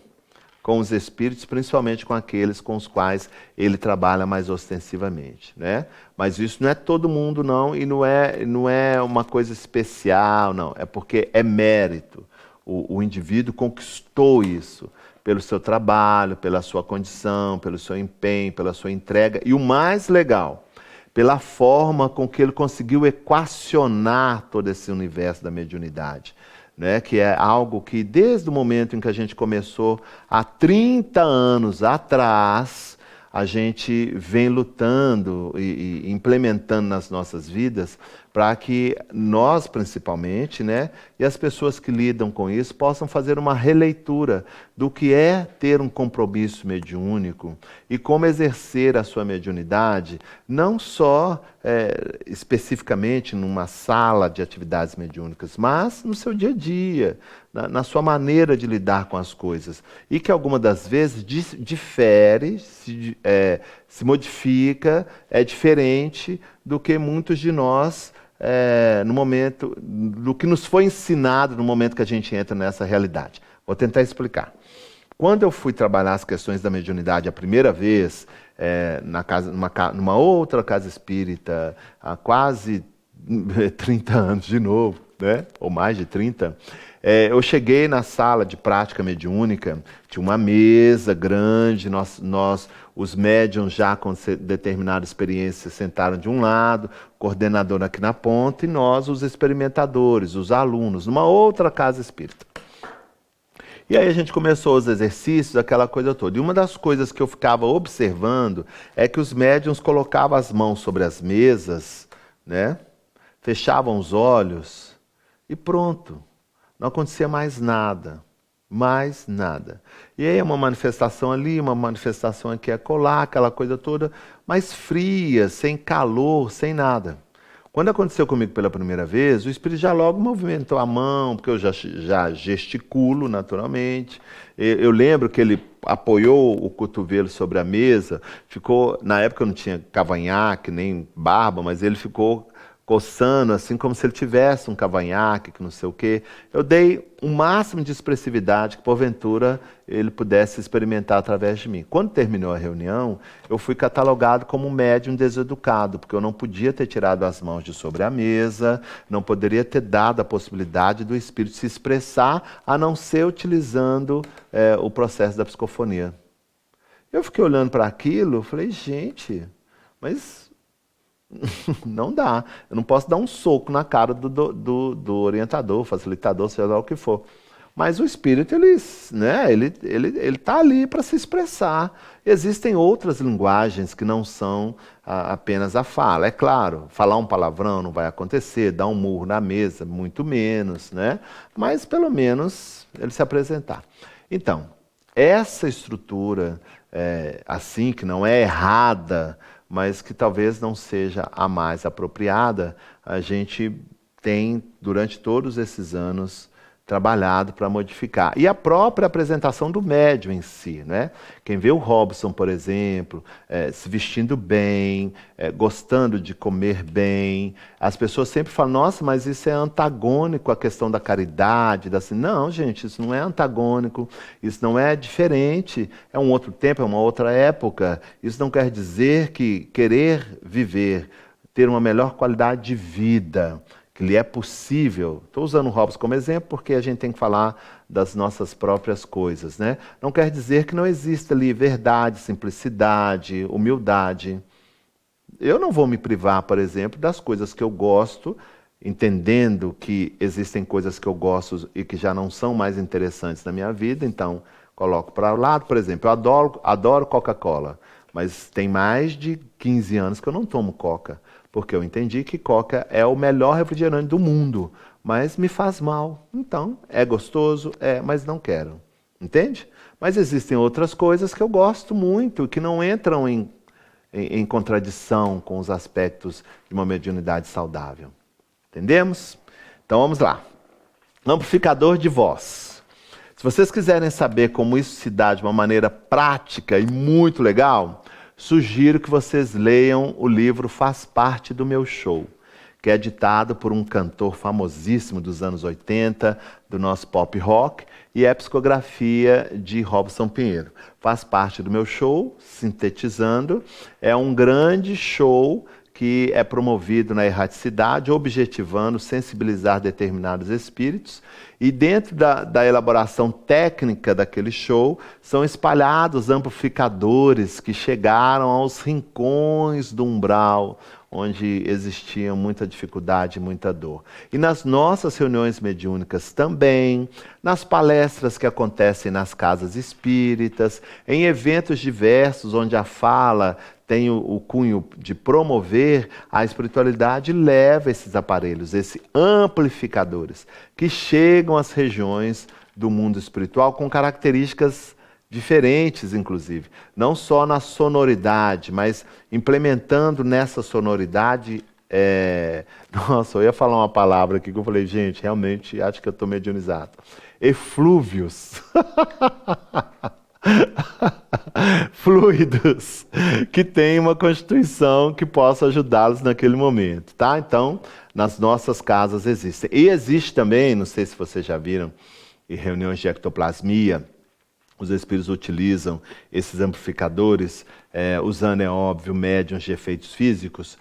com os espíritos, principalmente com aqueles com os quais ele trabalha mais ostensivamente, né? Mas isso não é todo mundo, não, e não é uma coisa especial, não. É porque é mérito. O indivíduo conquistou isso pelo seu trabalho, pela sua condição, pelo seu empenho, pela sua entrega. E o mais legal, pela forma com que ele conseguiu equacionar todo esse universo da mediunidade. Né, que é algo que desde o momento em que a gente começou, há 30 anos atrás, a gente vem lutando e implementando nas nossas vidas para que nós, principalmente, né, e as pessoas que lidam com isso, possam fazer uma releitura do que é ter um compromisso mediúnico e como exercer a sua mediunidade, não só especificamente numa sala de atividades mediúnicas, mas no seu dia a dia, na sua maneira de lidar com as coisas. E que algumas das vezes difere, se modifica, é diferente do que muitos de nós, no momento, do que nos foi ensinado no momento que a gente entra nessa realidade. Vou tentar explicar. Quando eu fui trabalhar as questões da mediunidade a primeira vez, numa outra casa espírita, há quase 30 anos de novo, né? Ou mais de 30, eu cheguei na sala de prática mediúnica, tinha uma mesa grande, os médiuns já com determinada experiência sentaram de um lado, coordenador aqui na ponta, e nós, os experimentadores, os alunos, numa outra casa espírita. E aí a gente começou os exercícios, aquela coisa toda. E uma das coisas que eu ficava observando é que os médiuns colocavam as mãos sobre as mesas, né? Fechavam os olhos e pronto. Não acontecia mais nada. Mais nada. E aí uma manifestação ali, uma manifestação aqui, acolá, aquela coisa toda, mas fria, sem calor, sem nada. Quando aconteceu comigo pela primeira vez, o espírito já logo movimentou a mão, porque eu já gesticulo naturalmente. Eu lembro que ele apoiou o cotovelo sobre a mesa, ficou, na época eu não tinha cavanhaque, nem barba, mas ele ficou coçando, assim como se ele tivesse um cavanhaque, que não sei o quê. Eu dei o máximo de expressividade que, porventura, ele pudesse experimentar através de mim. Quando terminou a reunião, eu fui catalogado como um médium deseducado, porque eu não podia ter tirado as mãos de sobre a mesa, não poderia ter dado a possibilidade do espírito se expressar, a não ser utilizando o processo da psicofonia. Eu fiquei olhando para aquilo, falei, gente, Mas não dá. Eu não posso dar um soco na cara do orientador, facilitador, seja lá o que for. Mas o espírito, ele tá ali para se expressar. Existem outras linguagens que não são apenas a fala. É claro, falar um palavrão não vai acontecer, dar um murro na mesa, muito menos, né? Mas pelo menos ele se apresentar. Então, essa estrutura, assim, que não é errada, mas que talvez não seja a mais apropriada, a gente tem, durante todos esses anos, trabalhado para modificar. E a própria apresentação do médium em si, né? Quem vê o Robson, por exemplo, se vestindo bem, gostando de comer bem, as pessoas sempre falam, nossa, mas isso é antagônico à questão da caridade, da assim. Não, gente, isso não é antagônico, isso não é diferente, é um outro tempo, é uma outra época. Isso não quer dizer que querer viver, ter uma melhor qualidade de vida, que lhe é possível. Estou usando o Robson como exemplo porque a gente tem que falar das nossas próprias coisas, né? Não quer dizer que não exista ali verdade, simplicidade, humildade. Eu não vou me privar, por exemplo, das coisas que eu gosto, entendendo que existem coisas que eu gosto e que já não são mais interessantes na minha vida, então coloco para o lado. Por exemplo, eu adoro Coca-Cola, mas tem mais de 15 anos que eu não tomo Coca, porque eu entendi que Coca é o melhor refrigerante do mundo, mas me faz mal. Então, é gostoso, mas não quero. Entende? Mas existem outras coisas que eu gosto muito, que não entram em contradição com os aspectos de uma mediunidade saudável. Entendemos? Então vamos lá. Amplificador de voz. Se vocês quiserem saber como isso se dá de uma maneira prática e muito legal, sugiro que vocês leiam o livro Faz Parte do Meu Show, que é ditado por um cantor famosíssimo dos anos 80, do nosso pop rock, e é a psicografia de Robson Pinheiro. Faz parte do meu show, sintetizando, é um grande show que é promovido na erraticidade, objetivando sensibilizar determinados espíritos, e dentro da elaboração técnica daquele show, são espalhados amplificadores que chegaram aos rincões do umbral, onde existia muita dificuldade e muita dor. E nas nossas reuniões mediúnicas também, nas palestras que acontecem nas casas espíritas, em eventos diversos onde a fala tem o cunho de promover, a espiritualidade leva esses aparelhos, esses amplificadores, que chegam às regiões do mundo espiritual com características diferentes, inclusive. Não só na sonoridade, mas implementando nessa sonoridade... Nossa, eu ia falar uma palavra aqui que eu falei, gente, realmente acho que eu estou mediunizado. Eflúvios. Fluidos que têm uma constituição que possa ajudá-los naquele momento, tá? Então, nas nossas casas existem. E existe também, não sei se vocês já viram, em reuniões de ectoplasmia, os espíritos utilizam esses amplificadores, usando, é óbvio, médiuns de efeitos físicos,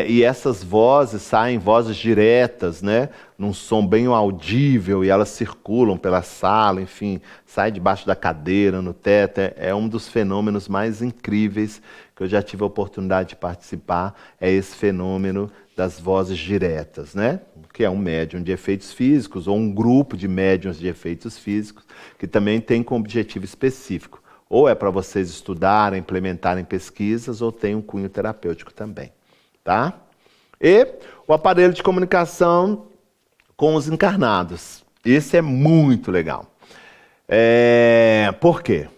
e essas vozes saem vozes diretas, né? Num som bem audível, e elas circulam pela sala, enfim, sai debaixo da cadeira, no teto. É um dos fenômenos mais incríveis que eu já tive a oportunidade de participar, é esse fenômeno das vozes diretas, né? Que é um médium de efeitos físicos, ou um grupo de médiuns de efeitos físicos, que também tem como objetivo específico. Ou é para vocês estudarem, implementarem pesquisas, ou tem um cunho terapêutico também. Tá? E o aparelho de comunicação com os encarnados. Esse é muito legal. Por quê?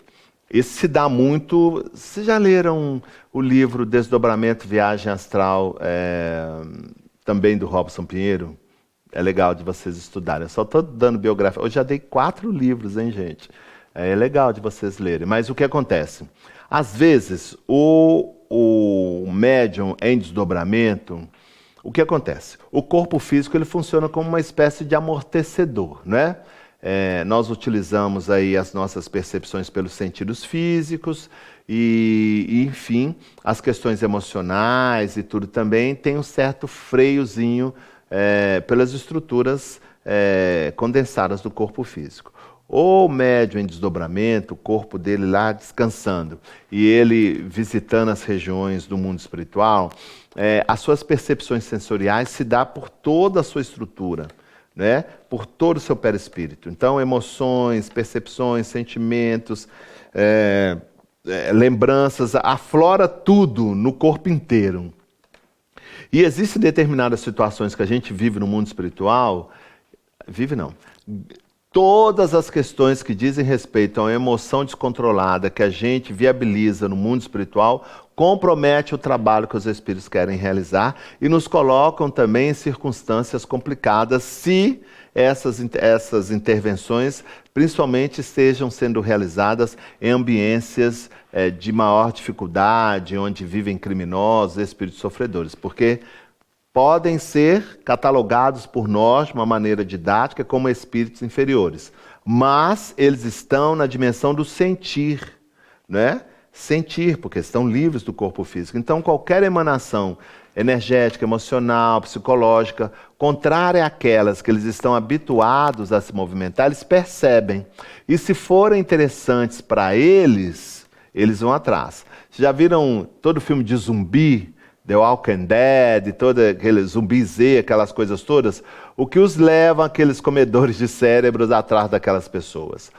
Esse se dá muito... Vocês já leram o livro Desdobramento, Viagem Astral, também do Robson Pinheiro? É legal de vocês estudarem. Eu só estou dando biografia. Hoje já dei 4 livros, hein, gente? É legal de vocês lerem. Mas o que acontece? Às vezes, o médium em desdobramento, o que acontece? O corpo físico ele funciona como uma espécie de amortecedor, né? Nós utilizamos aí as nossas percepções pelos sentidos físicos e, enfim, as questões emocionais e tudo também tem um certo freiozinho pelas estruturas condensadas do corpo físico. O médium em desdobramento, o corpo dele lá descansando, e ele visitando as regiões do mundo espiritual, as suas percepções sensoriais se dá por toda a sua estrutura, né? Por todo o seu perispírito. Então, emoções, percepções, sentimentos, lembranças, aflora tudo no corpo inteiro. E existem determinadas situações que a gente vive no mundo espiritual, todas as questões que dizem respeito a uma emoção descontrolada que a gente viabiliza no mundo espiritual compromete o trabalho que os espíritos querem realizar e nos colocam também em circunstâncias complicadas se essas intervenções principalmente estejam sendo realizadas em ambiências de maior dificuldade, onde vivem criminosos, espíritos sofredores, porque podem ser catalogados por nós de uma maneira didática como espíritos inferiores, mas eles estão na dimensão do sentir, né? Sentir, porque estão livres do corpo físico. Então, qualquer emanação energética, emocional, psicológica, contrária àquelas que eles estão habituados a se movimentar, eles percebem. E se forem interessantes para eles, eles vão atrás. Vocês já viram todo o filme de zumbi? The Walking Dead, todo aquele zumbi Z, aquelas coisas todas, o que os leva aqueles comedores de cérebros atrás daquelas pessoas?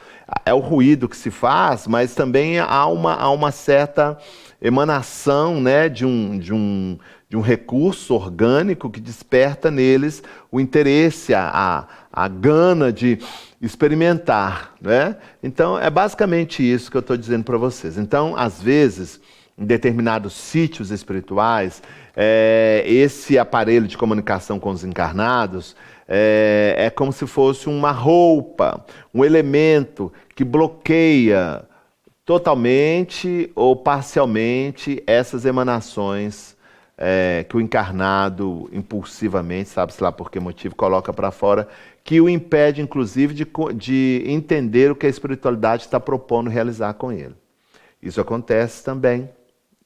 É o ruído que se faz, mas também há uma certa emanação, né, de um recurso orgânico que desperta neles o interesse, a gana de experimentar, né? Então, é basicamente isso que eu estou dizendo para vocês. Então, às vezes, em determinados sítios espirituais, esse aparelho de comunicação com os encarnados é como se fosse uma roupa, um elemento que bloqueia totalmente ou parcialmente essas emanações que o encarnado impulsivamente, sabe-se lá por que motivo, coloca para fora, que o impede, inclusive, de entender o que a espiritualidade está propondo realizar com ele. Isso acontece também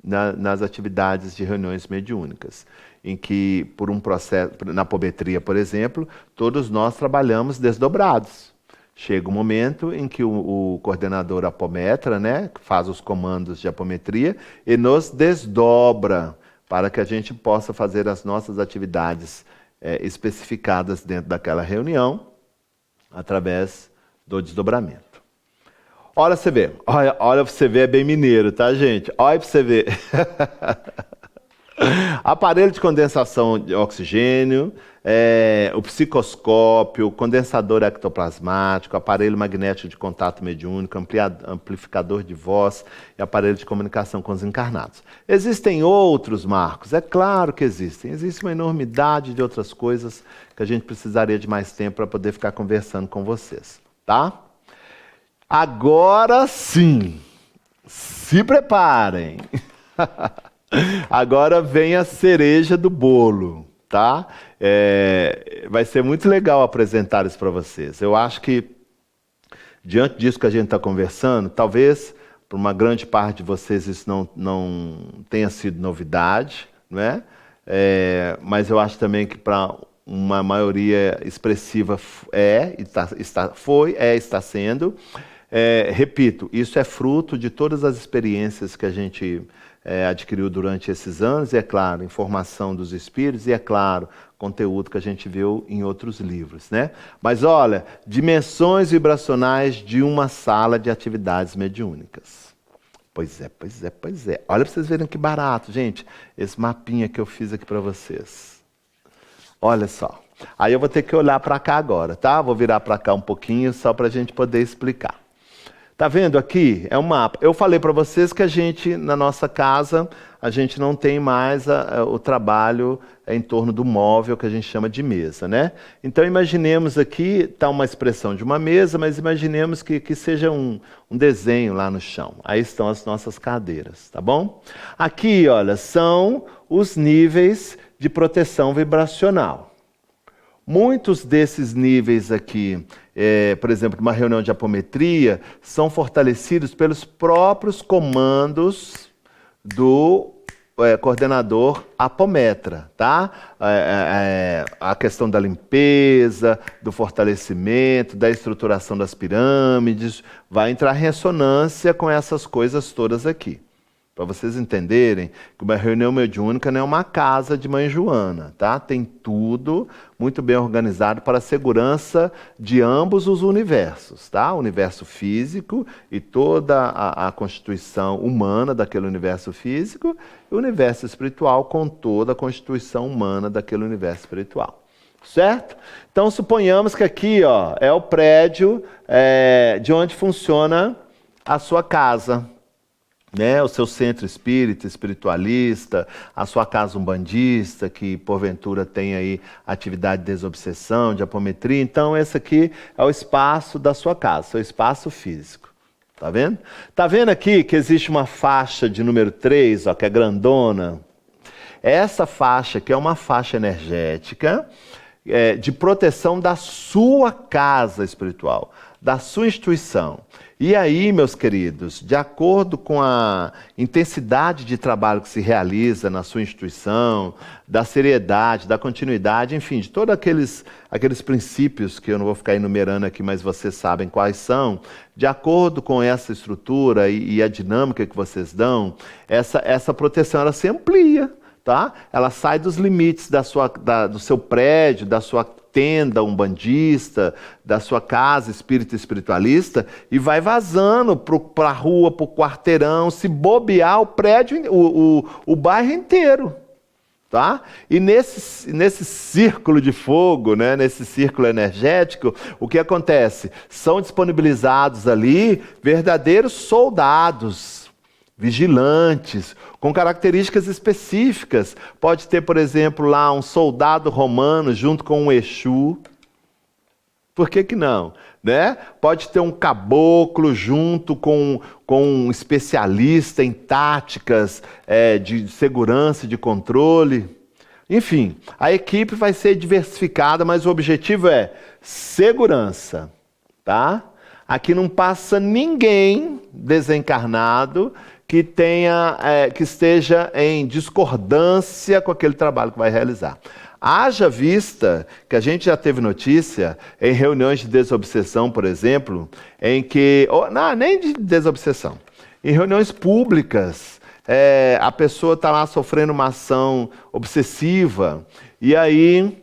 nas atividades de reuniões mediúnicas, em que, por um processo, na apometria, por exemplo, todos nós trabalhamos desdobrados. Chega um momento em que o coordenador apometra, né, faz os comandos de apometria e nos desdobra para que a gente possa fazer as nossas atividades especificadas dentro daquela reunião, através do desdobramento. Olha você ver, olha pra você ver, é bem mineiro, tá, gente? Olha pra você ver. Aparelho de condensação de oxigênio, o psicoscópio, condensador ectoplasmático, aparelho magnético de contato mediúnico, amplificador de voz e aparelho de comunicação com os encarnados. Existem outros, Marcos? É claro que existem. Existe uma enormidade de outras coisas que a gente precisaria de mais tempo para poder ficar conversando com vocês, tá? Agora sim, se preparem. Agora vem a cereja do bolo, tá? Vai ser muito legal apresentar isso para vocês. Eu acho que, diante disso que a gente está conversando, talvez para uma grande parte de vocês isso não tenha sido novidade, não é? Mas eu acho também que para uma maioria expressiva está sendo. Repito, isso é fruto de todas as experiências que a gente adquiriu durante esses anos, e é claro, informação dos espíritos, e é claro, conteúdo que a gente viu em outros livros, né? Mas olha, dimensões vibracionais de uma sala de atividades mediúnicas. Pois é. Olha para vocês verem que barato, gente, esse mapinha que eu fiz aqui para vocês. Olha só. Aí eu vou ter que olhar para cá agora, tá? Vou virar para cá um pouquinho só para a gente poder explicar. Tá vendo aqui? É um mapa. Eu falei para vocês que a gente, na nossa casa, a gente não tem mais o trabalho em torno do móvel que a gente chama de mesa, né? Então imaginemos aqui, está uma expressão de uma mesa, mas imaginemos que seja um desenho lá no chão. Aí estão as nossas cadeiras, tá bom? Aqui, olha, são os níveis de proteção vibracional. Muitos desses níveis aqui, por exemplo, numa reunião de apometria, são fortalecidos pelos próprios comandos do coordenador apometra, tá? A questão da limpeza, do fortalecimento, da estruturação das pirâmides, vai entrar em ressonância com essas coisas todas aqui. Para vocês entenderem que uma reunião mediúnica não é uma casa de mãe Joana, tá? Tem tudo muito bem organizado para a segurança de ambos os universos, tá? O universo físico e toda a constituição humana daquele universo físico e o universo espiritual com toda a constituição humana daquele universo espiritual. Certo? Então suponhamos que aqui, ó, é o prédio de onde funciona a sua casa. Né, o seu centro espírita, espiritualista, a sua casa umbandista, que porventura tem aí atividade de desobsessão, de apometria. Então esse aqui é o espaço da sua casa, seu espaço físico. Tá vendo? Tá vendo aqui que existe uma faixa de número 3, ó, que é grandona? Essa faixa aqui é uma faixa energética de proteção da sua casa espiritual, da sua instituição. E aí, meus queridos, de acordo com a intensidade de trabalho que se realiza na sua instituição, da seriedade, da continuidade, enfim, de todos aqueles princípios que eu não vou ficar enumerando aqui, mas vocês sabem quais são, de acordo com essa estrutura e a dinâmica que vocês dão, essa proteção ela se amplia. Tá? Ela sai dos limites do seu prédio, da sua tenda umbandista, da sua casa espírita espiritualista e vai vazando para a rua, para o quarteirão, se bobear o prédio, o bairro inteiro. Tá? E nesse círculo de fogo, né, nesse círculo energético, o que acontece? São disponibilizados ali verdadeiros soldados, vigilantes, com características específicas. Pode ter, por exemplo, lá um soldado romano junto com um Exu. Por que não? Né? Pode ter um caboclo junto com um especialista em táticas de segurança e de controle. Enfim, a equipe vai ser diversificada, mas o objetivo é segurança. Tá? Aqui não passa ninguém desencarnado que esteja em discordância com aquele trabalho que vai realizar. Haja vista que a gente já teve notícia em reuniões de desobsessão, por exemplo, em que... nem de desobsessão. Em reuniões públicas, a pessoa está lá sofrendo uma ação obsessiva e aí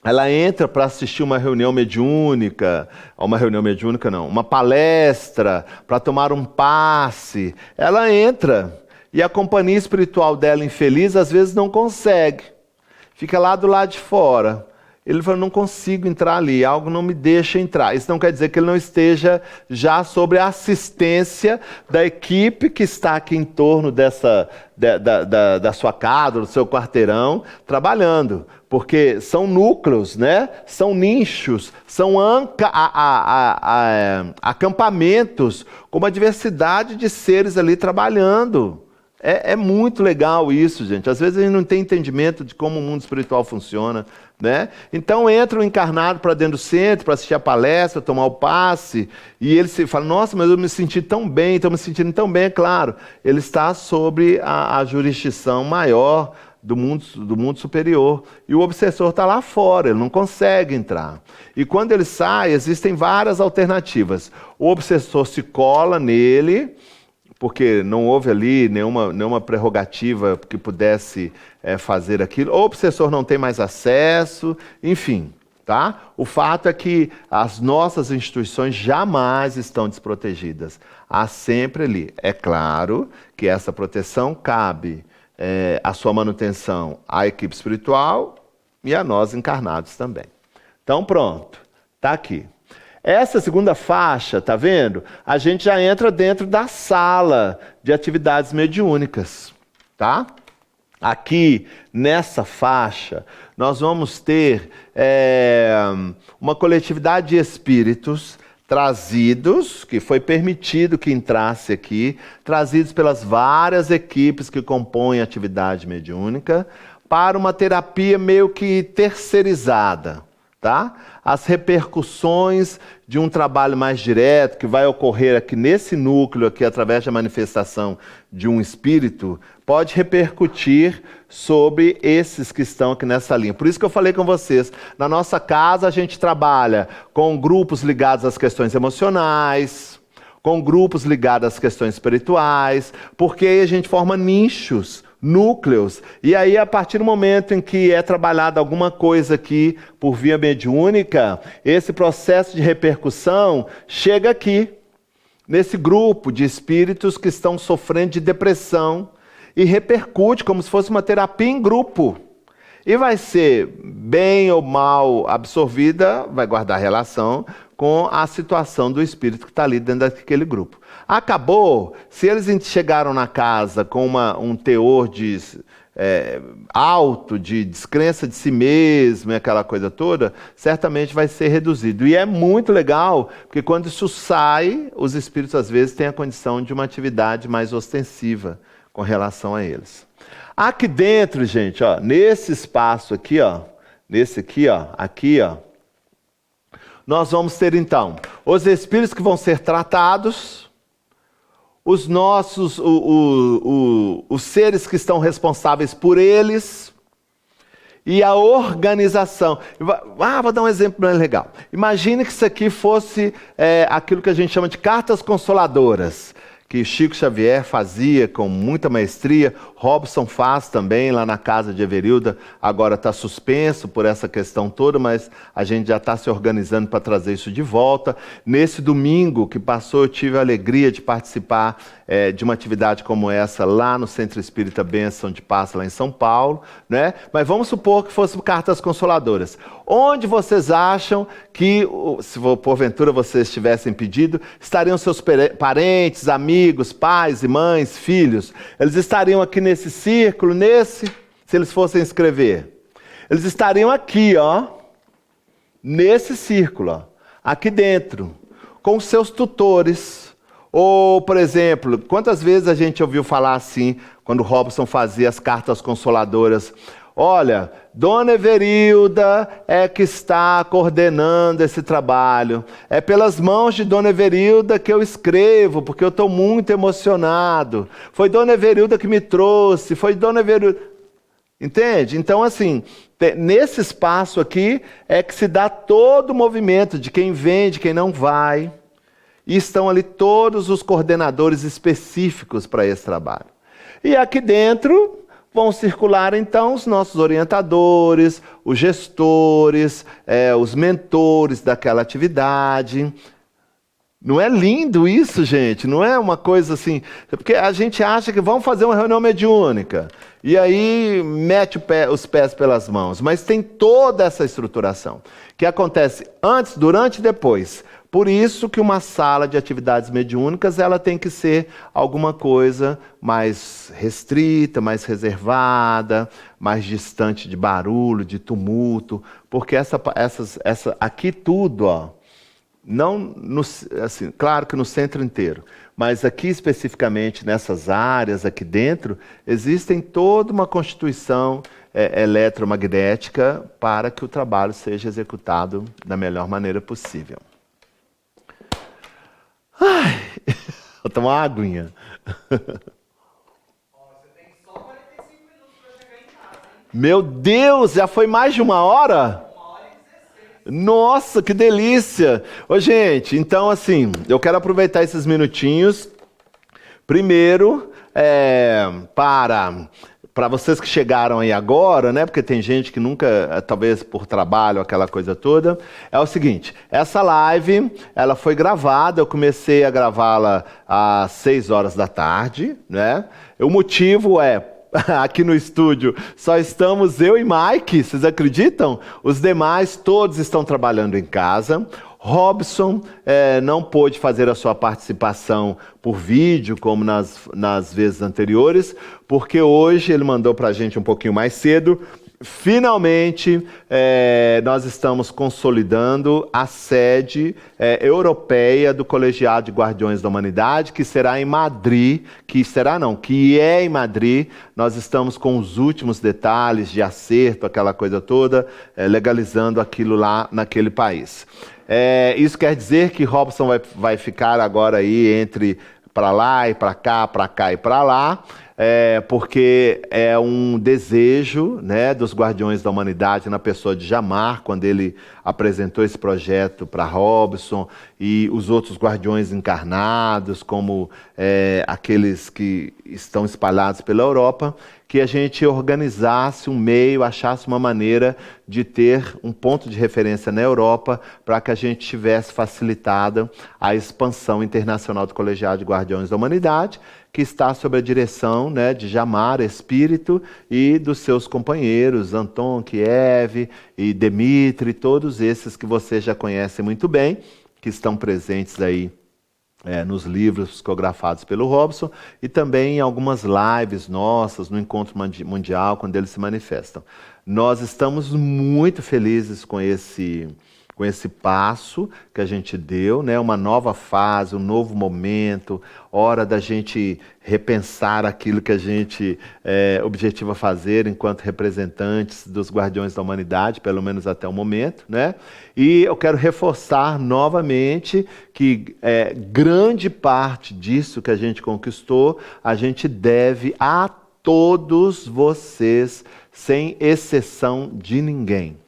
ela entra para assistir uma reunião mediúnica, uma palestra, para tomar um passe. Ela entra e a companhia espiritual dela, infeliz, às vezes não consegue. Fica lá do lado de fora. Ele fala, não consigo entrar ali, algo não me deixa entrar. Isso não quer dizer que ele não esteja já sob a assistência da equipe que está aqui em torno da sua casa, do seu quarteirão, trabalhando. Porque são núcleos, né? São nichos, são acampamentos com uma diversidade de seres ali trabalhando. É muito legal isso, gente. Às vezes a gente não tem entendimento de como o mundo espiritual funciona, né? Então entra o encarnado para dentro do centro, para assistir a palestra, tomar o passe, e ele se fala, nossa, mas eu me senti tão bem, estou me sentindo tão bem, é claro. Ele está sob a jurisdição maior do mundo superior. E o obsessor está lá fora, ele não consegue entrar. E quando ele sai, existem várias alternativas. O obsessor se cola nele, porque não houve ali nenhuma prerrogativa que pudesse fazer aquilo. O obsessor não tem mais acesso, enfim. Tá? O fato é que as nossas instituições jamais estão desprotegidas. Há sempre ali. É claro que essa proteção cabe a sua manutenção à equipe espiritual e a nós encarnados também. Então pronto, está aqui. Essa segunda faixa, tá vendo? A gente já entra dentro da sala de atividades mediúnicas, tá? Aqui, nessa faixa, nós vamos ter uma coletividade de espíritos trazidos, que foi permitido que entrasse aqui, trazidos pelas várias equipes que compõem a atividade mediúnica, para uma terapia meio que terceirizada, tá? As repercussões de um trabalho mais direto que vai ocorrer aqui nesse núcleo aqui através da manifestação de um espírito pode repercutir sobre esses que estão aqui nessa linha. Por isso que eu falei com vocês, na nossa casa a gente trabalha com grupos ligados às questões emocionais, com grupos ligados às questões espirituais, porque aí a gente forma nichos, núcleos, e aí a partir do momento em que é trabalhada alguma coisa aqui por via mediúnica, esse processo de repercussão chega aqui, nesse grupo de espíritos que estão sofrendo de depressão, e repercute como se fosse uma terapia em grupo. E vai ser bem ou mal absorvida, vai guardar relação com a situação do espírito que está ali dentro daquele grupo. Acabou, se eles chegaram na casa com um teor de alto, de descrença de si mesmo e aquela coisa toda, certamente vai ser reduzido. E é muito legal, porque quando isso sai, os espíritos às vezes têm a condição de uma atividade mais ostensiva com relação a eles. Aqui dentro, gente, ó, nesse espaço aqui, ó, nesse aqui, ó, aqui, ó, nós vamos ter então os espíritos que vão ser tratados, os nossos, os seres que estão responsáveis por eles e a organização. Vou dar um exemplo bem legal. Imagine que isso aqui fosse aquilo que a gente chama de cartas consoladoras, que Chico Xavier fazia com muita maestria, Robson faz também lá na casa de Everilda, agora está suspenso por essa questão toda, mas a gente já está se organizando para trazer isso de volta. Nesse domingo que passou, eu tive a alegria de participar de uma atividade como essa lá no Centro Espírita Bênção de Paz, lá em São Paulo, né? Mas vamos supor que fossem cartas consoladoras. Onde vocês acham que, se porventura vocês tivessem pedido, estariam seus parentes, amigos, pais e mães, filhos? Eles estariam aqui nesse círculo, se eles fossem escrever. Eles estariam aqui, ó, nesse círculo, ó, aqui dentro, com os seus tutores. Ou, por exemplo, quantas vezes a gente ouviu falar assim, quando Robson fazia as cartas consoladoras: olha, Dona Everilda é que está coordenando esse trabalho. É pelas mãos de Dona Everilda que eu escrevo, porque eu estou muito emocionado. Foi Dona Everilda que me trouxe, foi Dona Everilda... Entende? Então, assim, nesse espaço aqui é que se dá todo o movimento de quem vem, de quem não vai. E estão ali todos os coordenadores específicos para esse trabalho. E aqui dentro vão circular, então, os nossos orientadores, os gestores, os mentores daquela atividade. Não é lindo isso, gente? Não é uma coisa assim... Porque a gente acha que vamos fazer uma reunião mediúnica. E aí mete os pés pelas mãos. Mas tem toda essa estruturação, que acontece antes, durante e depois. Por isso que uma sala de atividades mediúnicas ela tem que ser alguma coisa mais restrita, mais reservada, mais distante de barulho, de tumulto, porque aqui tudo, ó, não assim, claro que no centro inteiro, mas aqui especificamente nessas áreas aqui dentro, existem toda uma constituição eletromagnética para que o trabalho seja executado da melhor maneira possível. Ai, vou tomar uma aguinha. Você tem só 45 minutos para chegar em casa, hein? Meu Deus, já foi mais de 1 hora? 1h16. Nossa, que delícia! Ô, gente, então assim, eu quero aproveitar esses minutinhos, primeiro, para vocês que chegaram aí agora, né? Porque tem gente que nunca, talvez por trabalho, aquela coisa toda. É o seguinte, essa live, ela foi gravada, eu comecei a gravá-la às 6 horas da tarde, né? O motivo aqui no estúdio, só estamos eu e Mike, vocês acreditam? Os demais, todos estão trabalhando em casa. Robson não pôde fazer a sua participação por vídeo, como nas vezes anteriores, porque hoje ele mandou para a gente um pouquinho mais cedo Finalmente, nós estamos consolidando a sede europeia do Colegiado de Guardiões da Humanidade, que será em Madrid, que é em Madrid. Nós estamos com os últimos detalhes de acerto, aquela coisa toda, legalizando aquilo lá naquele país. Isso quer dizer que Robson vai ficar agora aí entre para lá e para cá e para lá, porque é um desejo, né, dos Guardiões da Humanidade na pessoa de Jamar, quando ele apresentou esse projeto para Robson e os outros guardiões encarnados, como aqueles que estão espalhados pela Europa, que a gente organizasse um meio, achasse uma maneira de ter um ponto de referência na Europa para que a gente tivesse facilitado a expansão internacional do Colegiado de Guardiões da Humanidade, que está sob a direção, né, de Jamar, espírito, e dos seus companheiros, Anton, Kiev e Dmitri, todos esses que você já conhece muito bem, que estão presentes aí nos livros psicografados pelo Robson e também em algumas lives nossas no Encontro Mundial, quando eles se manifestam. Nós estamos muito felizes com esse passo que a gente deu, né? Uma nova fase, um novo momento, hora da gente repensar aquilo que a gente objetiva fazer enquanto representantes dos Guardiões da Humanidade, pelo menos até o momento, né? E eu quero reforçar novamente que grande parte disso que a gente conquistou, a gente deve a todos vocês, sem exceção de ninguém.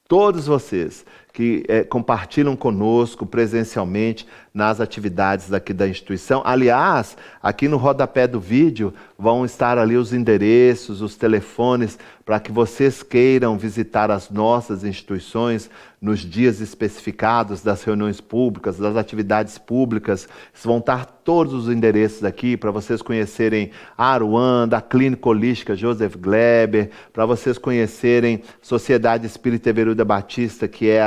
Todos vocês que compartilham conosco presencialmente nas atividades daqui da instituição. Aliás, aqui no rodapé do vídeo vão estar ali os endereços, os telefones, para que vocês queiram visitar as nossas instituições nos dias especificados das reuniões públicas, das atividades públicas. Vão estar todos os endereços aqui para vocês conhecerem a Aruanda, a Clínica Holística Joseph Gleber, para vocês conhecerem Sociedade Espírita Everilda Batista, que é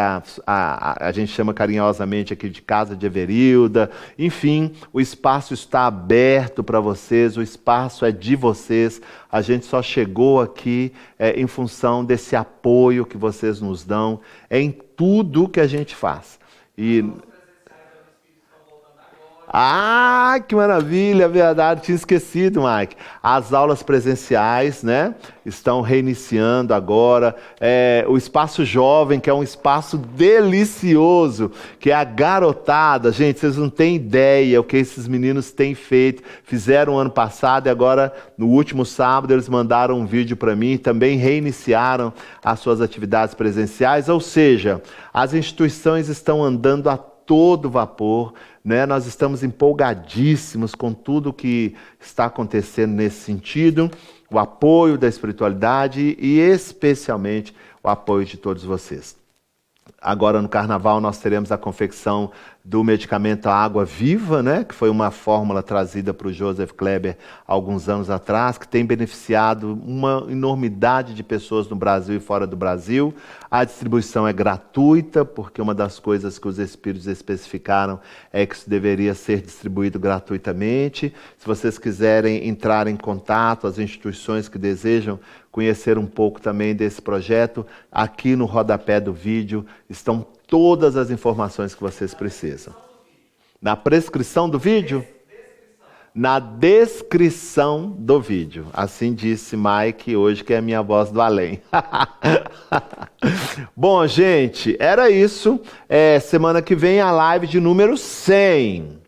a gente chama carinhosamente aqui de Casa de Everilda. Enfim, o espaço está aberto para vocês, o espaço é de vocês. A gente só chegou aqui em função desse apoio que vocês nos dão em tudo que a gente faz. Que maravilha, verdade, tinha esquecido, Mike. As aulas presenciais, né, estão reiniciando agora. O Espaço Jovem, que é um espaço delicioso, que é a garotada. Gente, vocês não têm ideia o que esses meninos têm feito. Fizeram ano passado e agora, no último sábado, eles mandaram um vídeo para mim. Também reiniciaram as suas atividades presenciais. Ou seja, as instituições estão andando a todo vapor, né? Nós estamos empolgadíssimos com tudo que está acontecendo nesse sentido, o apoio da espiritualidade e especialmente o apoio de todos vocês. Agora no Carnaval nós teremos a confecção do medicamento Água Viva, né? Que foi uma fórmula trazida para o Joseph Kleber há alguns anos atrás, que tem beneficiado uma enormidade de pessoas no Brasil e fora do Brasil. A distribuição é gratuita, porque uma das coisas que os espíritos especificaram é que isso deveria ser distribuído gratuitamente. Se vocês quiserem entrar em contato, as instituições que desejam conhecer um pouco também desse projeto, aqui no rodapé do vídeo estão todas as informações que vocês precisam. Na prescrição do vídeo? Na descrição do vídeo. Assim disse Mike hoje, que é a minha voz do além. Bom, gente, era isso. Semana que vem a live de número 100.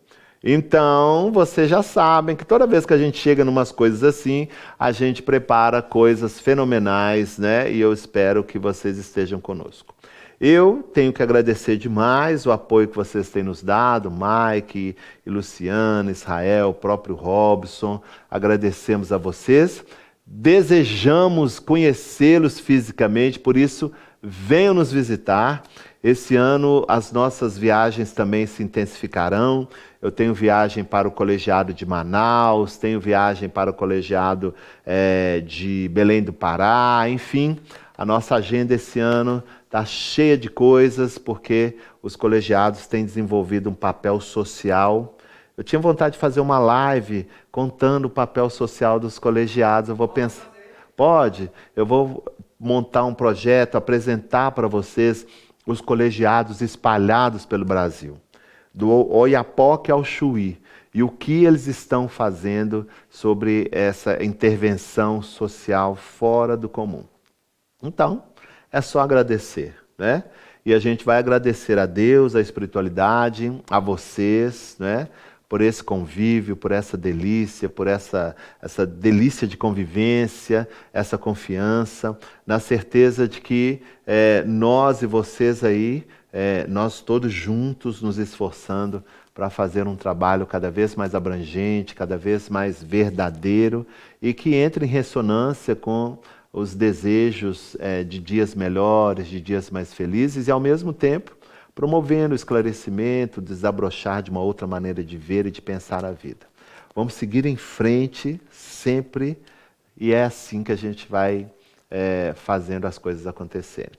Então, vocês já sabem que toda vez que a gente chega em umas coisas assim, a gente prepara coisas fenomenais, né? E eu espero que vocês estejam conosco. Eu tenho que agradecer demais o apoio que vocês têm nos dado, Mike, e Luciana, Israel, o próprio Robson. Agradecemos a vocês. Desejamos conhecê-los fisicamente, por isso venham nos visitar. Esse ano as nossas viagens também se intensificarão. Eu tenho viagem para o Colegiado de Manaus, tenho viagem para o Colegiado de Belém do Pará, enfim. A nossa agenda esse ano está cheia de coisas, porque os colegiados têm desenvolvido um papel social. Eu tinha vontade de fazer uma live contando o papel social dos colegiados. Eu vou pensar... Pode? Eu vou montar um projeto, apresentar para vocês os colegiados espalhados pelo Brasil, do Oiapoque ao Chuí, e o que eles estão fazendo sobre essa intervenção social fora do comum. Então, é só agradecer, né? E a gente vai agradecer a Deus, a espiritualidade, a vocês, né? Por esse convívio, por essa delícia, por essa delícia de convivência, essa confiança, na certeza de que nós e vocês aí, nós todos juntos nos esforçando para fazer um trabalho cada vez mais abrangente, cada vez mais verdadeiro e que entre em ressonância com os desejos de dias melhores, de dias mais felizes e, ao mesmo tempo, promovendo o esclarecimento, desabrochar de uma outra maneira de ver e de pensar a vida. Vamos seguir em frente sempre e é assim que a gente vai fazendo as coisas acontecerem.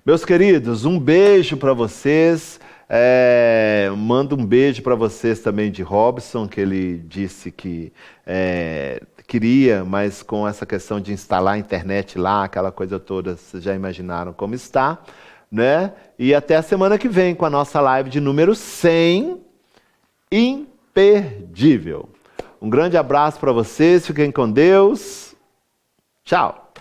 Meus queridos, um beijo para vocês. Mando um beijo para vocês também de Robson, que ele disse que queria, mas com essa questão de instalar a internet lá, aquela coisa toda, vocês já imaginaram como está, né? E até a semana que vem com a nossa live de número 100, imperdível. Um grande abraço para vocês, fiquem com Deus. Tchau.